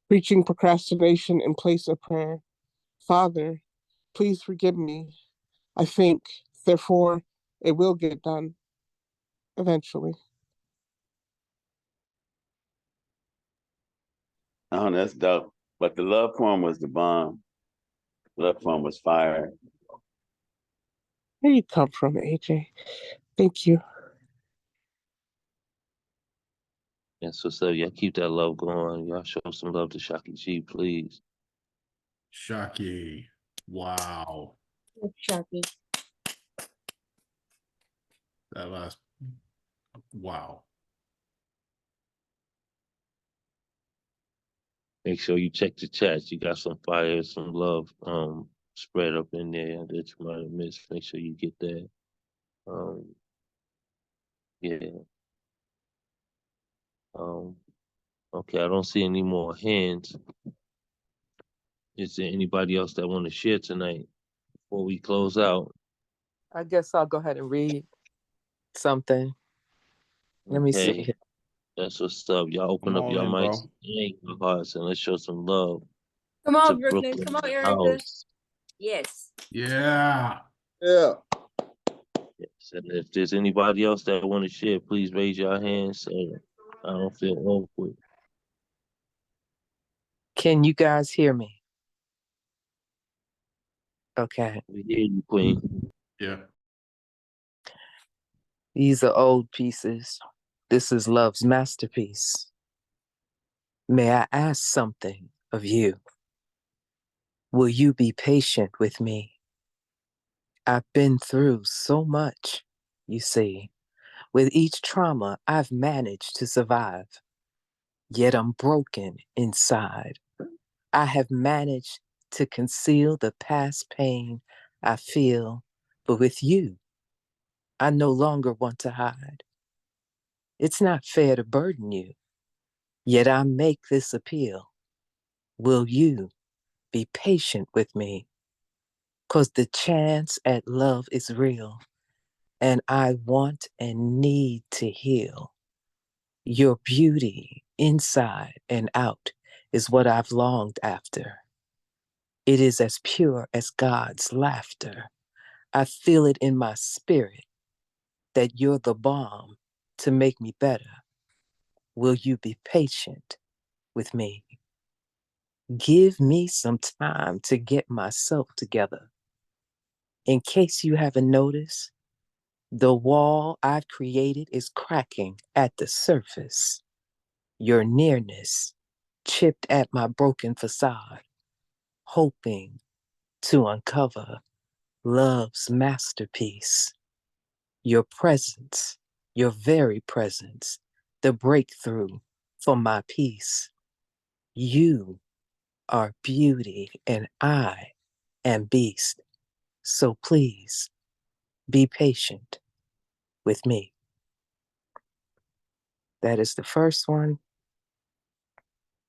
Preaching procrastination in place of prayer. Father, please forgive me. I think, therefore, it will get done. Eventually. Oh, that's dope. But the love poem was the bomb. Love poem was fire. Where you come from, AJ? Thank you. Yes, what's up? Y'all keep that love going. Y'all show some love to Shocky G, please. Shocky. Wow. Shocky. That last, wow. Make sure you check the chats. You got some fire, some love spread up in there that you might have missed. Make sure you get that. Yeah. Okay, I don't see any more hands. Is there anybody else that want to share tonight before we close out? I guess I'll go ahead and read something. Let me see. Okay, that's what's up. Y'all open I'm up all your in, mics bro. and your hearts and let's show some love Come to on, Brooklyn. Brooklyn Come in on, the Erica. house. Yes. Yeah. Yeah. Yes, and if there's anybody else that want to share, please raise your hand so I don't feel awkward. Can you guys hear me? Okay. We hear you, Queen. Yeah. These are old pieces. This is love's masterpiece. May I ask something of you? Will you be patient with me? I've been through so much, you see. With each trauma, I've managed to survive. Yet I'm broken inside. I have managed to conceal the past pain I feel, but with you, I no longer want to hide. It's not fair to burden you, yet I make this appeal. Will you be patient with me? 'Cause the chance at love is real, and I want and need to heal. Your beauty, inside and out, is what I've longed after. It is as pure as God's laughter. I feel it in my spirit that you're the balm to make me better. Will you be patient with me? Give me some time to get myself together. In case you haven't noticed, the wall I've created is cracking at the surface. Your nearness chipped at my broken facade, hoping to uncover love's masterpiece. Your presence, your very presence, the breakthrough for my peace. You are beauty and I am beast. So please be patient with me. That is the first one.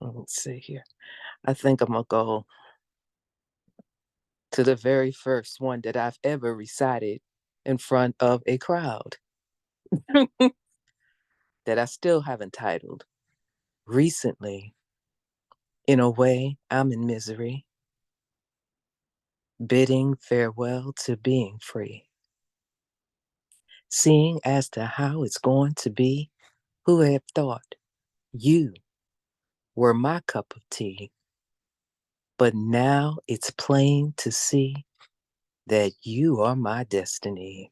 Let's see here. I think I'm going to go to the very first one that I've ever recited in front of a crowd that I still haven't titled. Recently, in a way, I'm in misery, bidding farewell to being free. Seeing as to how it's going to be, who had thought you were my cup of tea? But now it's plain to see that you are my destiny.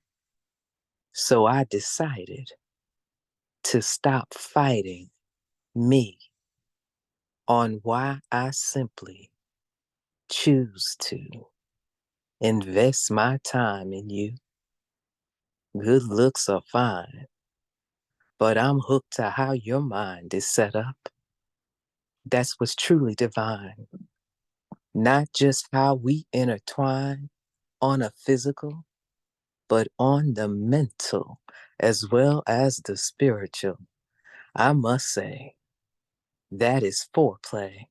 So I decided to stop fighting me on why I simply choose to invest my time in you. Good looks are fine, but I'm hooked to how your mind is set up. That's what's truly divine. Not just how we intertwine on a physical, but on the mental as well as the spiritual. I must say, that is foreplay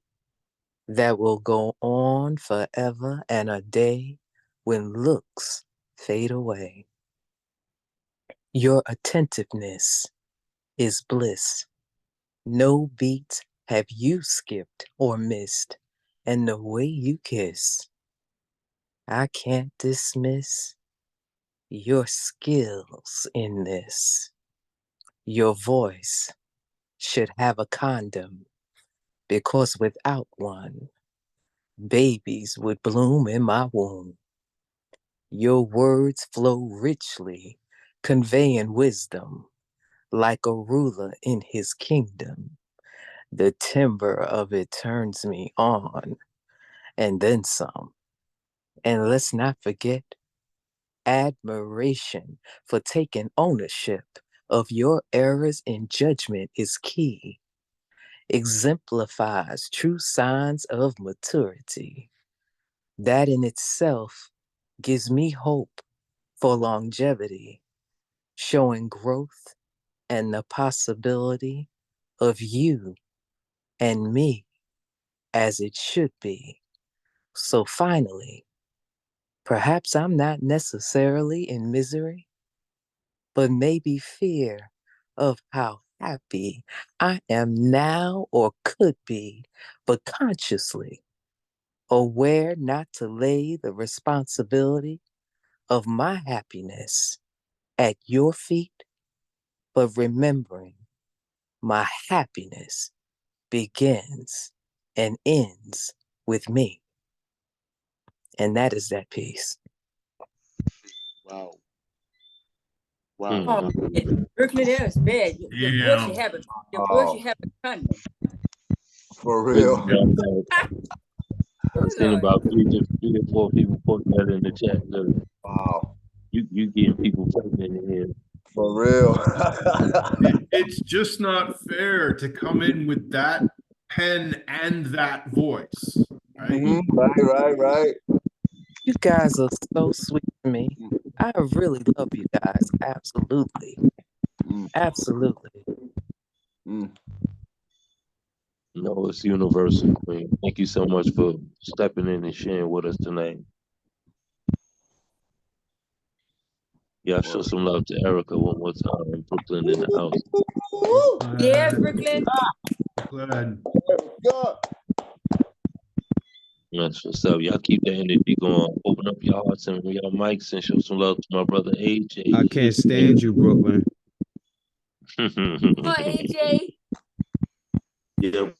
that will go on forever and a day when looks fade away. Your attentiveness is bliss. No beat have you skipped or missed, and the way you kiss, I can't dismiss your skills in this. Your voice should have a condom, because without one, babies would bloom in my womb. Your words flow richly, conveying wisdom like a ruler in his kingdom. The timbre of it turns me on, and then some. And let's not forget admiration for taking ownership of your errors in judgment is key. Exemplifies true signs of maturity. That in itself gives me hope for longevity, showing growth and the possibility of you and me as it should be. So finally, perhaps I'm not necessarily in misery, but maybe fear of how happy I am now or could be, but consciously aware not to lay the responsibility of my happiness at your feet, but remembering my happiness begins and ends with me. And that is that piece. Wow. Mm. Wow. Oh, Brooklyn, that was bad. Your voice should have a tongue. For Good real. job, man. I've seen about three or four people put that in the chat. Look, Wow. you getting people pregnant in here. For real. It's just not fair to come in with that pen and that voice. Right? Right. You guys are so sweet to me. I really love you guys. Absolutely. Absolutely. No, it's universal, Queen. Thank you so much for stepping in and sharing with us tonight. Yeah, show some love to Erica one more time. Brooklyn in the house. Yeah, Brooklyn. Glad. That's what's up. Y'all keep that energy going. Open up your hearts and your mics and show some love to my brother AJ. I can't stand you, Brooklyn. Oh, AJ. Yeah,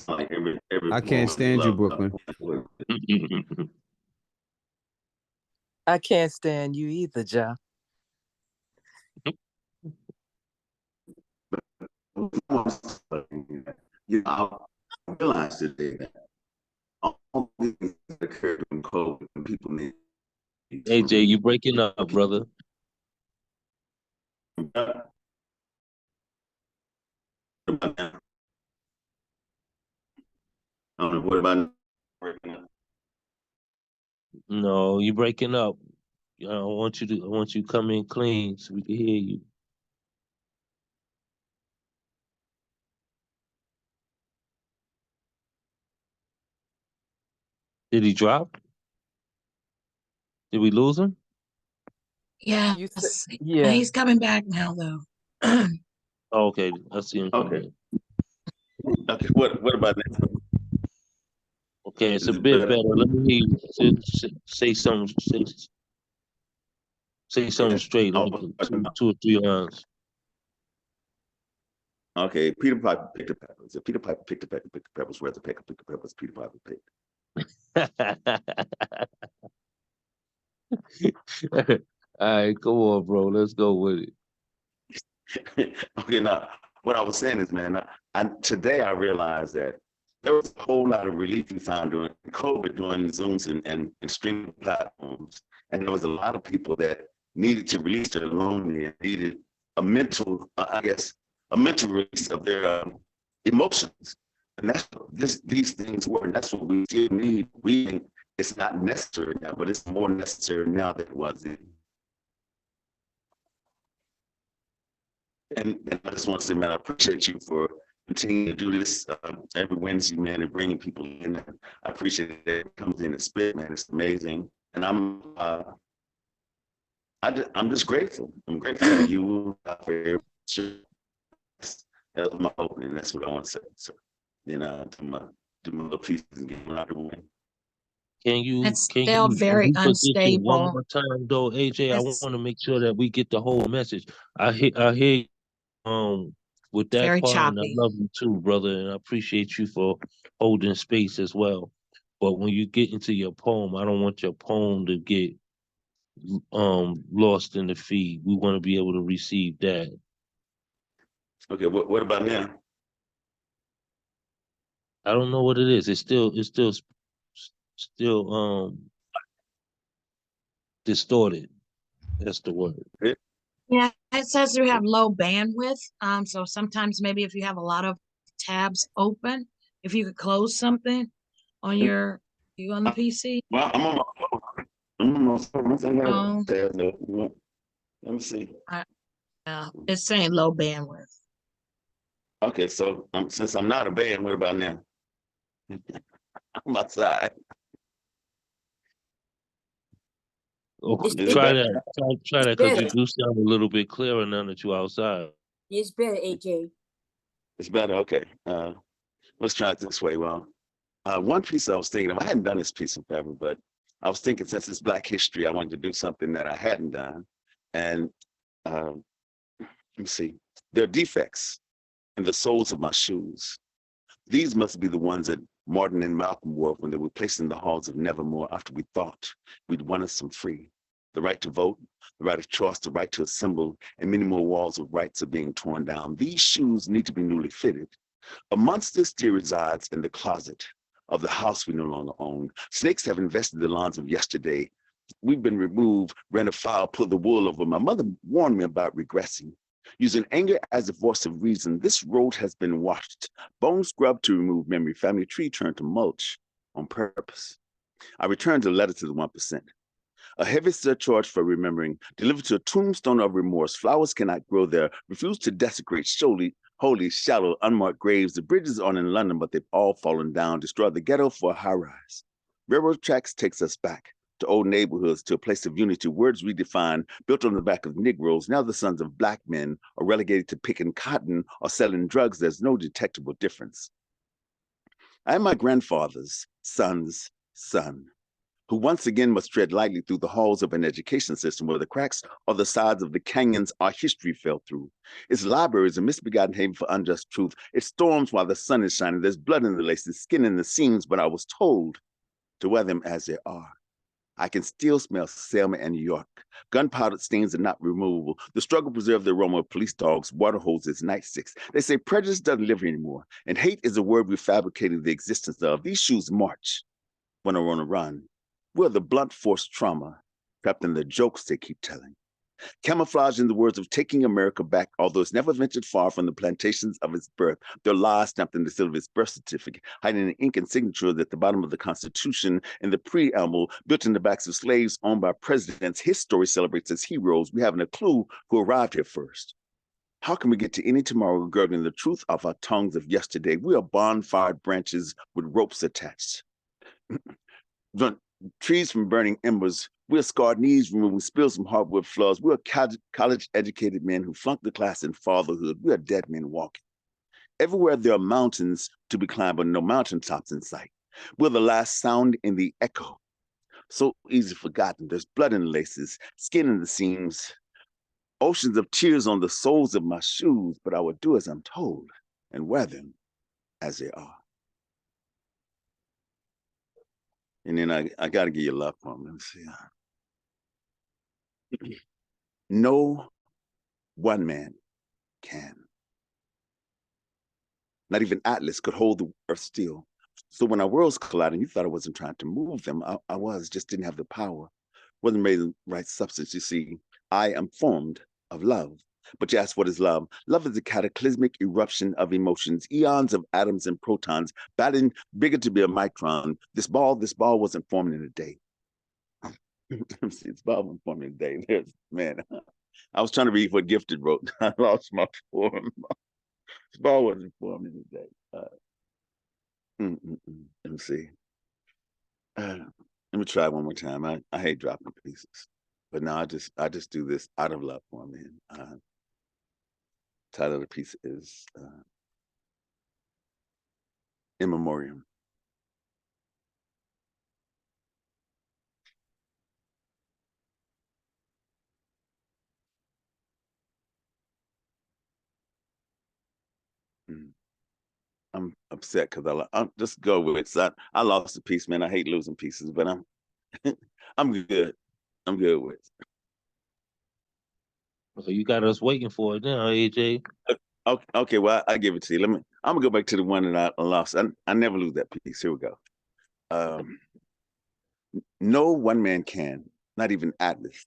like every I can't stand you, Brooklyn. I can't stand you either, Ja. You know, I realized today that all these things that occurred in COVID and people need. AJ, you breaking up, brother. What about No, you breaking up. I want you to come in clean so we can hear you. Did he drop? Did we lose him? Yeah. Yeah. He's coming back now, though. Oh, okay, I see him coming. Okay, what about that? Okay, it's a bit better. Let me hear you say something. Say something straight, like two or three lines. Okay, Peter Piper picked the peppers. If Peter Piper picked the peppers, where's the pick the peppers Peter Piper picked? All right, come on, bro. Let's go with it. Okay, now what I was saying is, man, today I realized that there was a whole lot of relief we found during COVID, during Zooms and streaming platforms, and there was a lot of people that needed to release their loneliness and needed a mental, a mental release of their emotions. And that's what these things were. And that's what we still need. We think it's not necessary now, but it's more necessary now than it was then. And I just want to say, man, I appreciate you for continuing to do this every Wednesday, man, and bringing people in. I appreciate that it comes in and spit, man. It's amazing. And I'm just grateful. I'm grateful for you, for that's my hope, and that's what I want to say. So, do my little pieces and get them out of the way. It's still very unstable. One more time, though, AJ. I want to make sure that we get the whole message. I hear with that very part, choppy. and I love you too, brother, and I appreciate you for holding space as well. But when you get into your poem, I don't want your poem to get lost in the feed. We want to be able to receive that. Okay, what about now? I don't know what it is. It's still distorted. That's the word. Yeah, it says you have low bandwidth. So sometimes maybe if you have a lot of tabs open, if you could close something on you on the PC. Well, I'm on my phone. Let me see. It's saying low bandwidth. Okay, so since I'm not a band, what about now? I'm outside. Try that. Try that because better. you do sound a little bit clearer now that you're outside. It's better, AJ. It's better. Okay. Let's try it this way. Well, one piece I was thinking of, I hadn't done this piece in forever, but I was thinking since it's Black History, I wanted to do something that I hadn't done. And let me see. There are defects in the soles of my shoes. These must be the ones that Martin and Malcolm wore when they were placed in the halls of Nevermore after we thought we'd won us some free. The right to vote, the right of choice, the right to assemble, and many more walls of rights are being torn down. These shoes need to be newly fitted. A monster still resides in the closet of the house we no longer own. Snakes have infested the lawns of yesterday. We've been removed, ran afoul, pulled the wool over. My mother warned me about regressing. Using anger as a voice of reason, this road has been washed. Bone scrubbed to remove memory. Family tree turned to mulch on purpose. I returned a letter to the 1%. A heavy surcharge for remembering, delivered to a tombstone of remorse. Flowers cannot grow there. Refuse to desecrate holy, shallow, unmarked graves. The bridges aren't in London, but they've all fallen down. Destroy the ghetto for a high rise. Railroad tracks takes us back to old neighborhoods, to a place of unity, words redefined, built on the back of Negroes. Now the sons of Black men are relegated to picking cotton or selling drugs. There's no detectable difference. I am my grandfather's son's son, who once again must tread lightly through the halls of an education system where the cracks are the sides of the canyons our history fell through. Its library is a misbegotten haven for unjust truth. It storms while the sun is shining. There's blood in the laces, skin in the seams, but I was told to wear them as they are. I can still smell Selma and New York. Gunpowder stains are not removable. The struggle preserved the aroma of police dogs, water hoses, nightsticks. They say prejudice doesn't live anymore, and hate is a word we fabricated the existence of. These shoes march when I want to run. We're the blunt force trauma trapped in the jokes they keep telling. Camouflage in the words of taking America back, although it's never ventured far from the plantations of its birth. Their lies stamped in the seal of its birth certificate, hiding an ink and signature at the bottom of the Constitution, in the preamble, built in the backs of slaves owned by presidents. His story celebrates as heroes. We haven't a clue who arrived here first. How can we get to any tomorrow regarding the truth of our tongues of yesterday? We are bonfired branches with ropes attached. Trees from burning embers. We're scarred knees removing spills from hardwood floors. We're college-educated men who flunked the class in fatherhood. We are dead men walking. Everywhere there are mountains to be climbed, but no mountaintops in sight. We're the last sound in the echo. So easy forgotten. There's blood in the laces, skin in the seams, oceans of tears on the soles of my shoes, but I will do as I'm told and wear them as they are. And then I got to give you a love poem. Let me see. No one man can. Not even Atlas could hold the earth still. So when our worlds collided, you thought I wasn't trying to move them. I was, just didn't have the power. Wasn't made of the right substance. You see, I am formed of love. But you ask, what is love? Love is a cataclysmic eruption of emotions, eons of atoms and protons, battling bigger to be a micron. This ball wasn't formed in a day. This ball wasn't formed in a day. Man, I was trying to read what Gifted wrote. I lost my form. This ball wasn't formed in a day. Let me see. Let me try one more time. I hate dropping pieces, but now I just do this out of love for me. Title of the piece is In Memoriam. I'm upset because I'm just go with it. I lost a piece, man. I hate losing pieces, but I'm good. I'm good with it. So you got us waiting for it now, AJ. Okay, well, I give it to you. I'm gonna go back to the one that I lost. I never lose that piece. Here we go. No one man can, not even Atlas,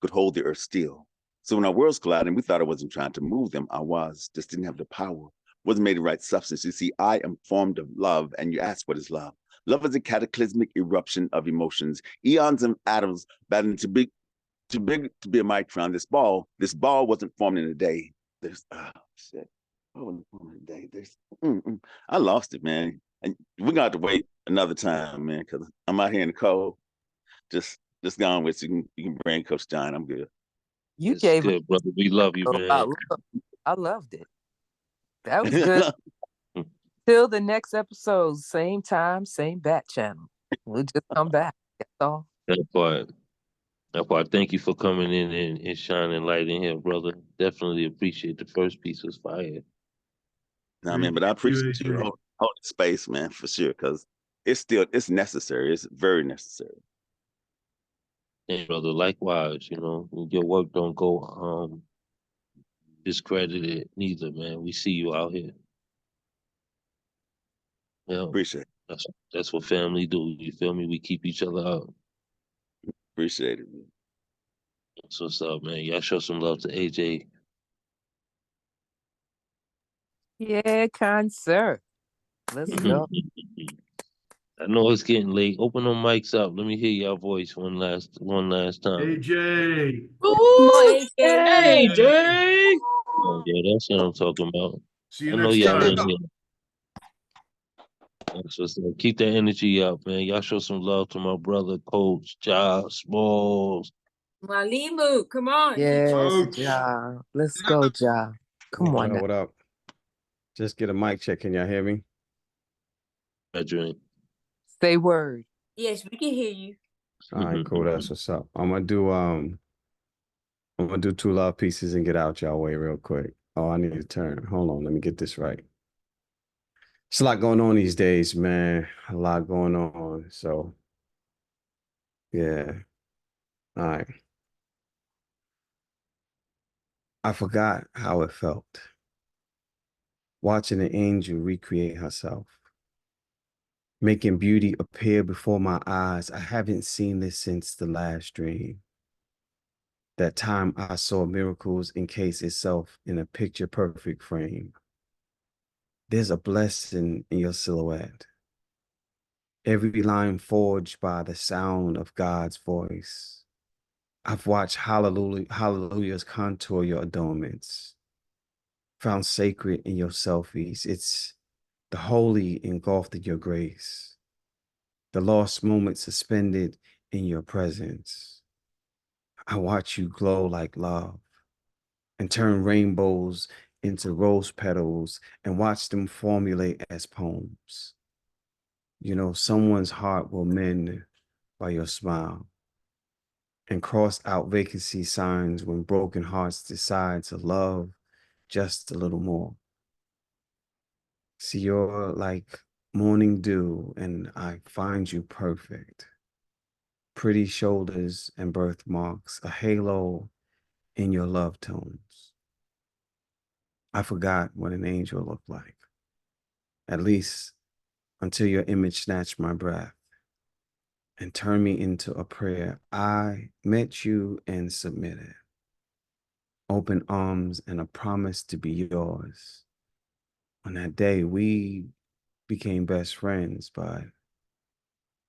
could hold the earth still. So when our worlds collided and we thought I wasn't trying to move them, I was, just didn't have the power. Wasn't made of right substance. You see, I am formed of love, and you ask, what is love? Love is a cataclysmic eruption of emotions, eons of atoms battling too big to be a micron. This ball wasn't formed in a day. There's shit. I wasn't formed in a day. I lost it, man. And we're gonna have to wait another time, man, because I'm out here in the cold, just Just go on with you can bring Coach John. I'm good. You It's gave good, brother. We love you, man. about love. I loved it. That was good. Till the next episode, same time, same bat channel. We'll just come back. That's all. That part. That part. Thank you for coming in and shining light in here, brother. Definitely appreciate the first piece was fire. No, I mean, but I appreciate you holding space, man, for sure, because it's necessary. It's very necessary. Hey, brother, likewise, your work don't go discredited neither, man. We see you out here. Yeah. Appreciate it. That's what family do. You feel me? We keep each other out. Appreciate it, man. That's what's up, man. Y'all show some love to AJ. Yeah, kind sir. Let's go. I know it's getting late. Open them mics up. Let me hear your voice one last time. AJ. Ooh, AJ. AJ. Oh, yeah, that's what I'm talking about. See you I know next y'all time. in here. That's what's up. Keep that energy up, man. Y'all show some love to my brother, Coach Josh Smalls. Malimu, come on. Yes, Ja. Let's go, Ja. Come What on up, now. what up? Just get a mic check. Can y'all hear me? Adrian. Say word. Yes, we can hear you. All right, cool. That's what's up. I'm gonna do two love pieces and get out y'all way real quick. Oh, I need to turn. Hold on, let me get this right. It's a lot going on these days, man. A lot going on. So yeah. All right. I forgot how it felt watching an angel recreate herself, making beauty appear before my eyes. I haven't seen this since the last dream. That time I saw miracles encase itself in a picture perfect frame. There's a blessing in your silhouette. Every line forged by the sound of God's voice. I've watched hallelujahs contour your adornments, found sacred in your selfies. It's the holy engulfed in your grace, the lost moments suspended in your presence. I watch you glow like love and turn rainbows into rose petals and watch them formulate as poems. Someone's heart will mend by your smile and cross out vacancy signs when broken hearts decide to love just a little more. See, you're like morning dew, and I find you perfect. Pretty shoulders and birthmarks, a halo in your love tones. I forgot what an angel looked like, at least until your image snatched my breath and turned me into a prayer. I met you and submitted. Open arms and a promise to be yours. On that day, we became best friends, but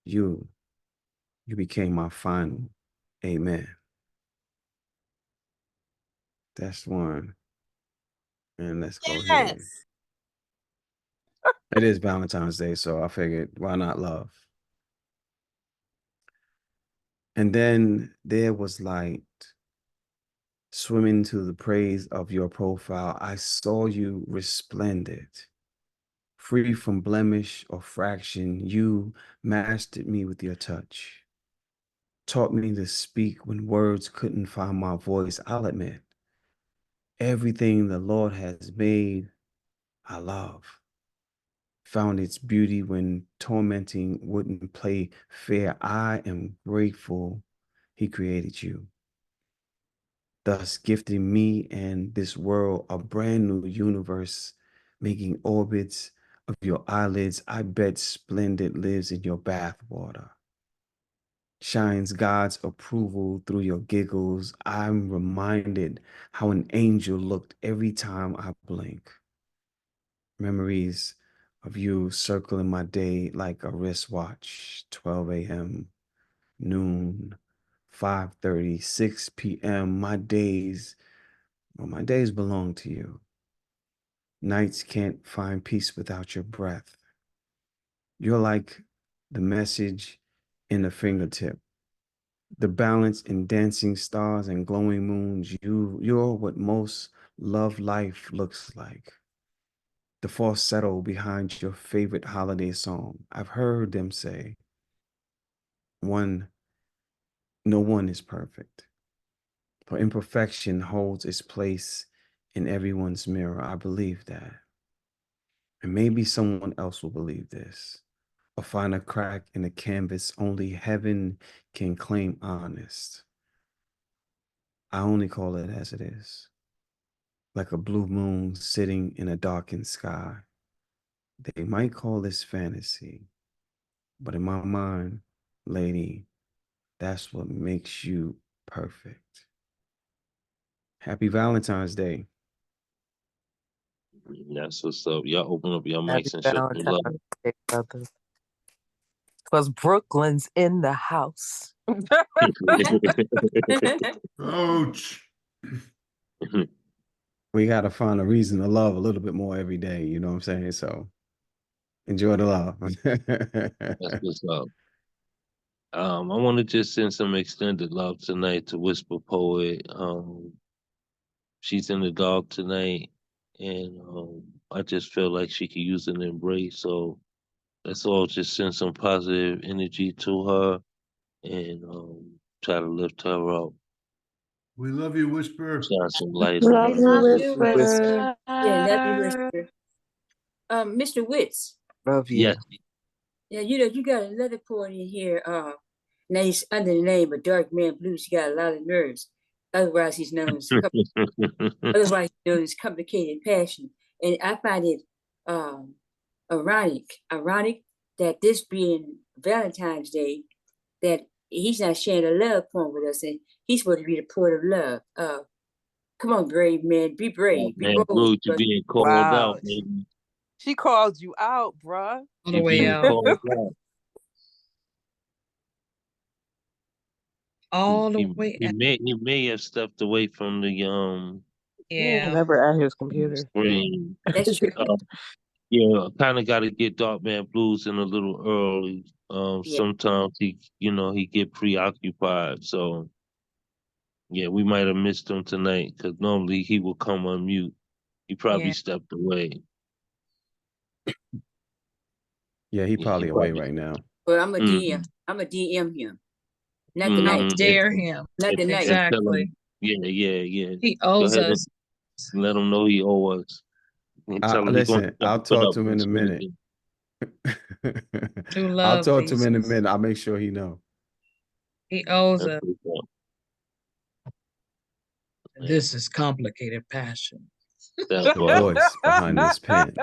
you became my final. Amen. That's one. And let's go here. It is Valentine's Day, so I figured, why not love? And then there was light swimming to the praise of your profile. I saw you resplendent, free from blemish or fraction. You mastered me with your touch, taught me to speak when words couldn't find my voice. I'll admit, everything the Lord has made, I love. Found its beauty when tormenting wouldn't play fair. I am grateful he created you, thus gifting me and this world a brand new universe, making orbits of your eyelids. I bet splendid lives in your bathwater, shines God's approval through your giggles. I'm reminded how an angel looked every time I blink. Memories of you circling my day like a wristwatch, 12 a.m., noon, 5:30, 6 p.m. My days belong to you. Nights can't find peace without your breath. You're like the message in the fingertip, The balance in dancing stars and glowing moons. You're what most love life looks like. The falsetto behind your favorite holiday song. I've heard them say, no one is perfect, for imperfection holds its place in everyone's mirror. I believe that. And maybe someone else will believe this, or find a crack in the canvas only heaven can claim honest. I only call it as it is, like a blue moon sitting in a darkened sky. They might call this fantasy, but in my mind, lady, that's what makes you perfect. Happy Valentine's Day. That's what's up. Y'all open up your Happy mics and show some love. Valentine's Day, brother. Because Brooklyn's in the house. Ouch. We got to find a reason to love a little bit more every day. You know what I'm saying? So enjoy the love. That's what's up. I want to just send some extended love tonight to Whisper Poet. She's in the dog tonight, and I just feel like she could use an embrace. So let's all just send some positive energy to her and try to lift her up, We love you, Whisper. shine some light on Love her. you, Love you, Whisper. Yeah, love you, Whisper. Mr. Witz. Love you. Yes. Yeah, you got another poet in here. Now he's under the name of Dark Man Blues. He got a lot of nerves. Otherwise, he's known as complicated passion. And I find it ironic that this being Valentine's Day, that he's not sharing a love poem with us, and he's supposed to be the poet of love. Come on, brave man, be brave, be Man, bold. Blue, you're being called Wow. out, baby. She called you out, bruh. All the You're way being out. called out. All the way out. He may have stepped away from the Yeah. Never at his computer. screen. That's true. Yeah, kind of got to get Dark Man Blues in a little early. Yeah. Sometimes he get preoccupied. So yeah, we might have missed him tonight because normally he will come on mute. He probably Yeah. stepped away. Yeah, he probably away right now. But I'm a DM. I'm a DM him. Not Mhm. tonight. How dare him? Not tonight. Exactly. Yeah. He Go owes ahead us. and let him know he owes us. And tell him he gonna Listen, I'll step it talk up to him in this a minute. True I'll love, talk to him in a Jesus. minute. I'll make sure he know. He owes That's us. what's up. This is complicated passion. That The part. voice behind this pen.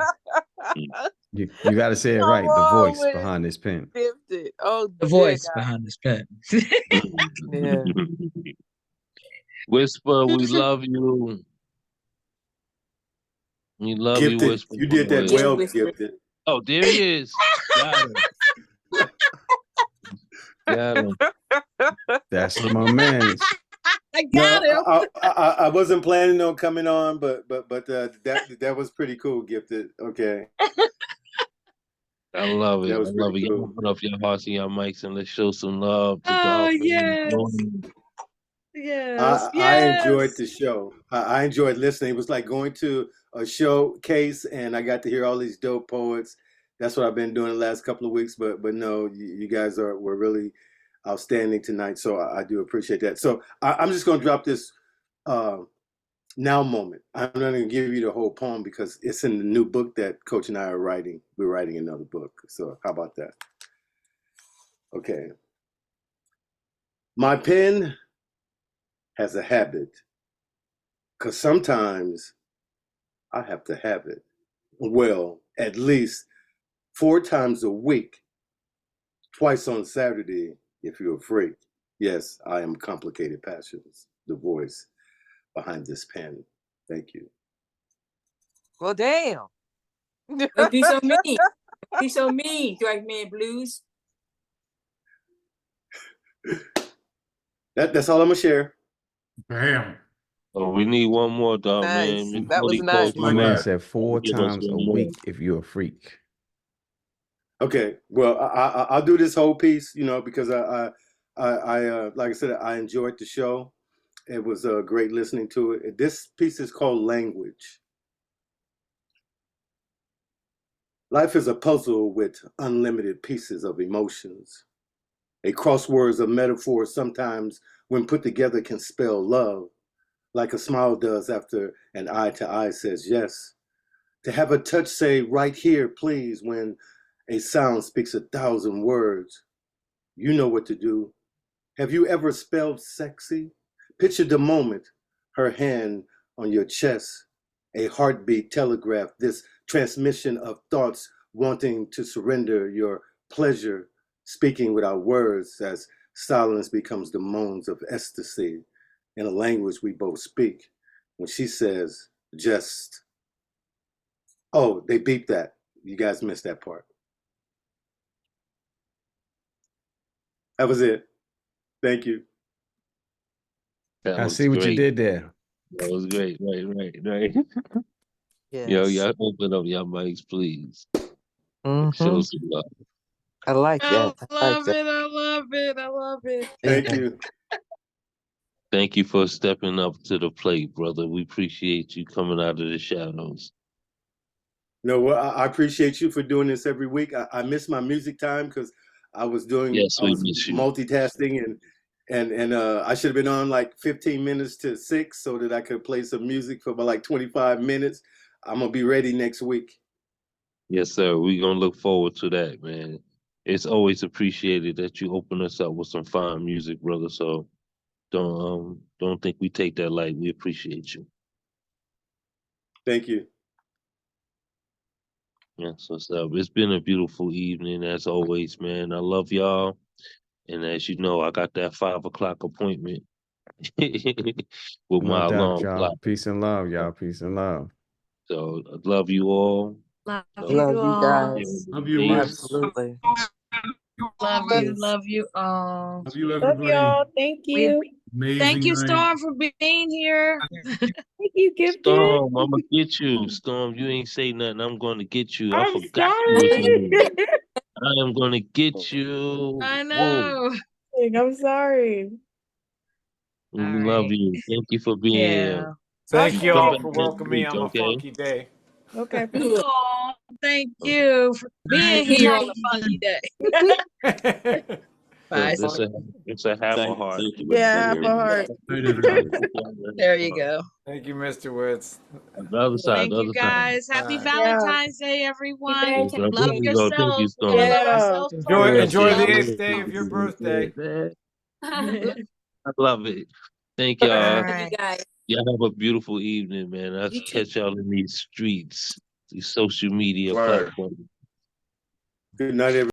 You got to say it right. The voice behind this pen. Gifted. Oh, The voice behind this pen. Yeah. Whisper, we love you. We love you, Gifted, Whisper. you did that Boy. well, Gifted. Oh, there he is. Got him. Got him. That's my man. I got him. I wasn't planning on coming on, but that was pretty cool, Gifted. Okay. I love it. That I was love it. pretty Y'all cool. open up your hearts and your mics and let's show some love to Oh, Dark yes. Man. Yes. I enjoyed the show. I enjoyed listening. It was like going to a showcase, and I got to hear all these dope poets. That's what I've been doing the last couple of weeks. But no, you guys were really outstanding tonight. So I do appreciate that. So I'm just going to drop this now moment. I'm not going to give you the whole poem because it's in the new book that Coach and I are writing. We're writing another book. So how about that? Okay. My pen has a habit, because sometimes I have to have it. Well, at least 4 times a week, twice on Saturday, if you're a freak. Yes, I am Complicated Passions, the voice behind this pen. Thank you. Well, damn. Don't be so mean. Be so mean, Dark Man Blues. That's all I'm gonna share. Bam. Oh, we need one more, Dark Nice. Man. That was Before he nice. closes My man out, said 4 give us times a one more. week if you're a freak. Okay, well, I'll do this whole piece, because like I said, I enjoyed the show. It was great listening to it. This piece is called Language. Life is a puzzle with unlimited pieces of emotions. A crosswords of metaphors sometimes, when put together, can spell love, like a smile does after an eye to eye says yes. To have a touch say, right here, please, when a sound speaks 1,000 words. You know what to do. Have you ever spelled sexy? Picture the moment, her hand on your chest, a heartbeat telegraph, this transmission of thoughts wanting to surrender your pleasure, speaking without words as silence becomes the moans of ecstasy in a language we both speak. When she says, just, oh, they beeped that. You guys missed that part. That was it. Thank you. That I was see what you great. did there. That was great. Right. Yes. Yo, y'all open up your mics, please. Mhm. Show some love. I like I that. I like love that. it. I love it. I love it. Thank you. Thank you for stepping up to the plate, brother. We appreciate you coming out of the shadows. No, well, I appreciate you for doing this every week. I miss my music time because I was Yes, I we was miss you. multitasking and I should have been on like 15 minutes to 6 so that I could play some music for about like 25 minutes. I'm gonna be ready next week. Yes, sir. We're gonna look forward to that, man. It's always appreciated that you open us up with some fine music, brother. So don't think we take that light. We appreciate you. Thank you. Yes, what's up? It's been a beautiful evening as always, man. I love y'all. And as you know, I got that 5 o'clock appointment with No my doubt, alarm y'all. clock. Peace and love, y'all. Peace and love. So I love you all. Love So, you Love you all. guys. Love you, peace. Absolutely. Love you all. Love you, Love everybody. y'all. Thank We you. Amazing thank you, night. Storm, for being here. Thank you, Gifted. Storm, I'm gonna get you. Storm, you ain't say nothing. I'm gonna get you. I I'm forgot you was in sorry. here. I am gonna get you. I Whoa. know. I'm sorry. We All love right. you. Thank you for being here. Yeah. Thank you Come all back for next welcoming me week, on my okay? funky day. Okay. Oh, thank you for being here on a funky day. Bye. So it's a half a heart. Yeah, half a heart. Night, everybody. There you go. Thank you, Mr. Witz. The other side, Thank the you other side. guys. Happy Yeah. Valentine's Day, everyone. There you Love go. Thank you, yourselves. We're gonna Storm. love Yeah. ourselves for Enjoy the ourselves. 8th day of your birthday. I love it. Thank All y'all. right. You guys. Y'all have a beautiful evening, man. I'll You too. catch y'all in these streets, these social media Word. platforms. Good night, everybody.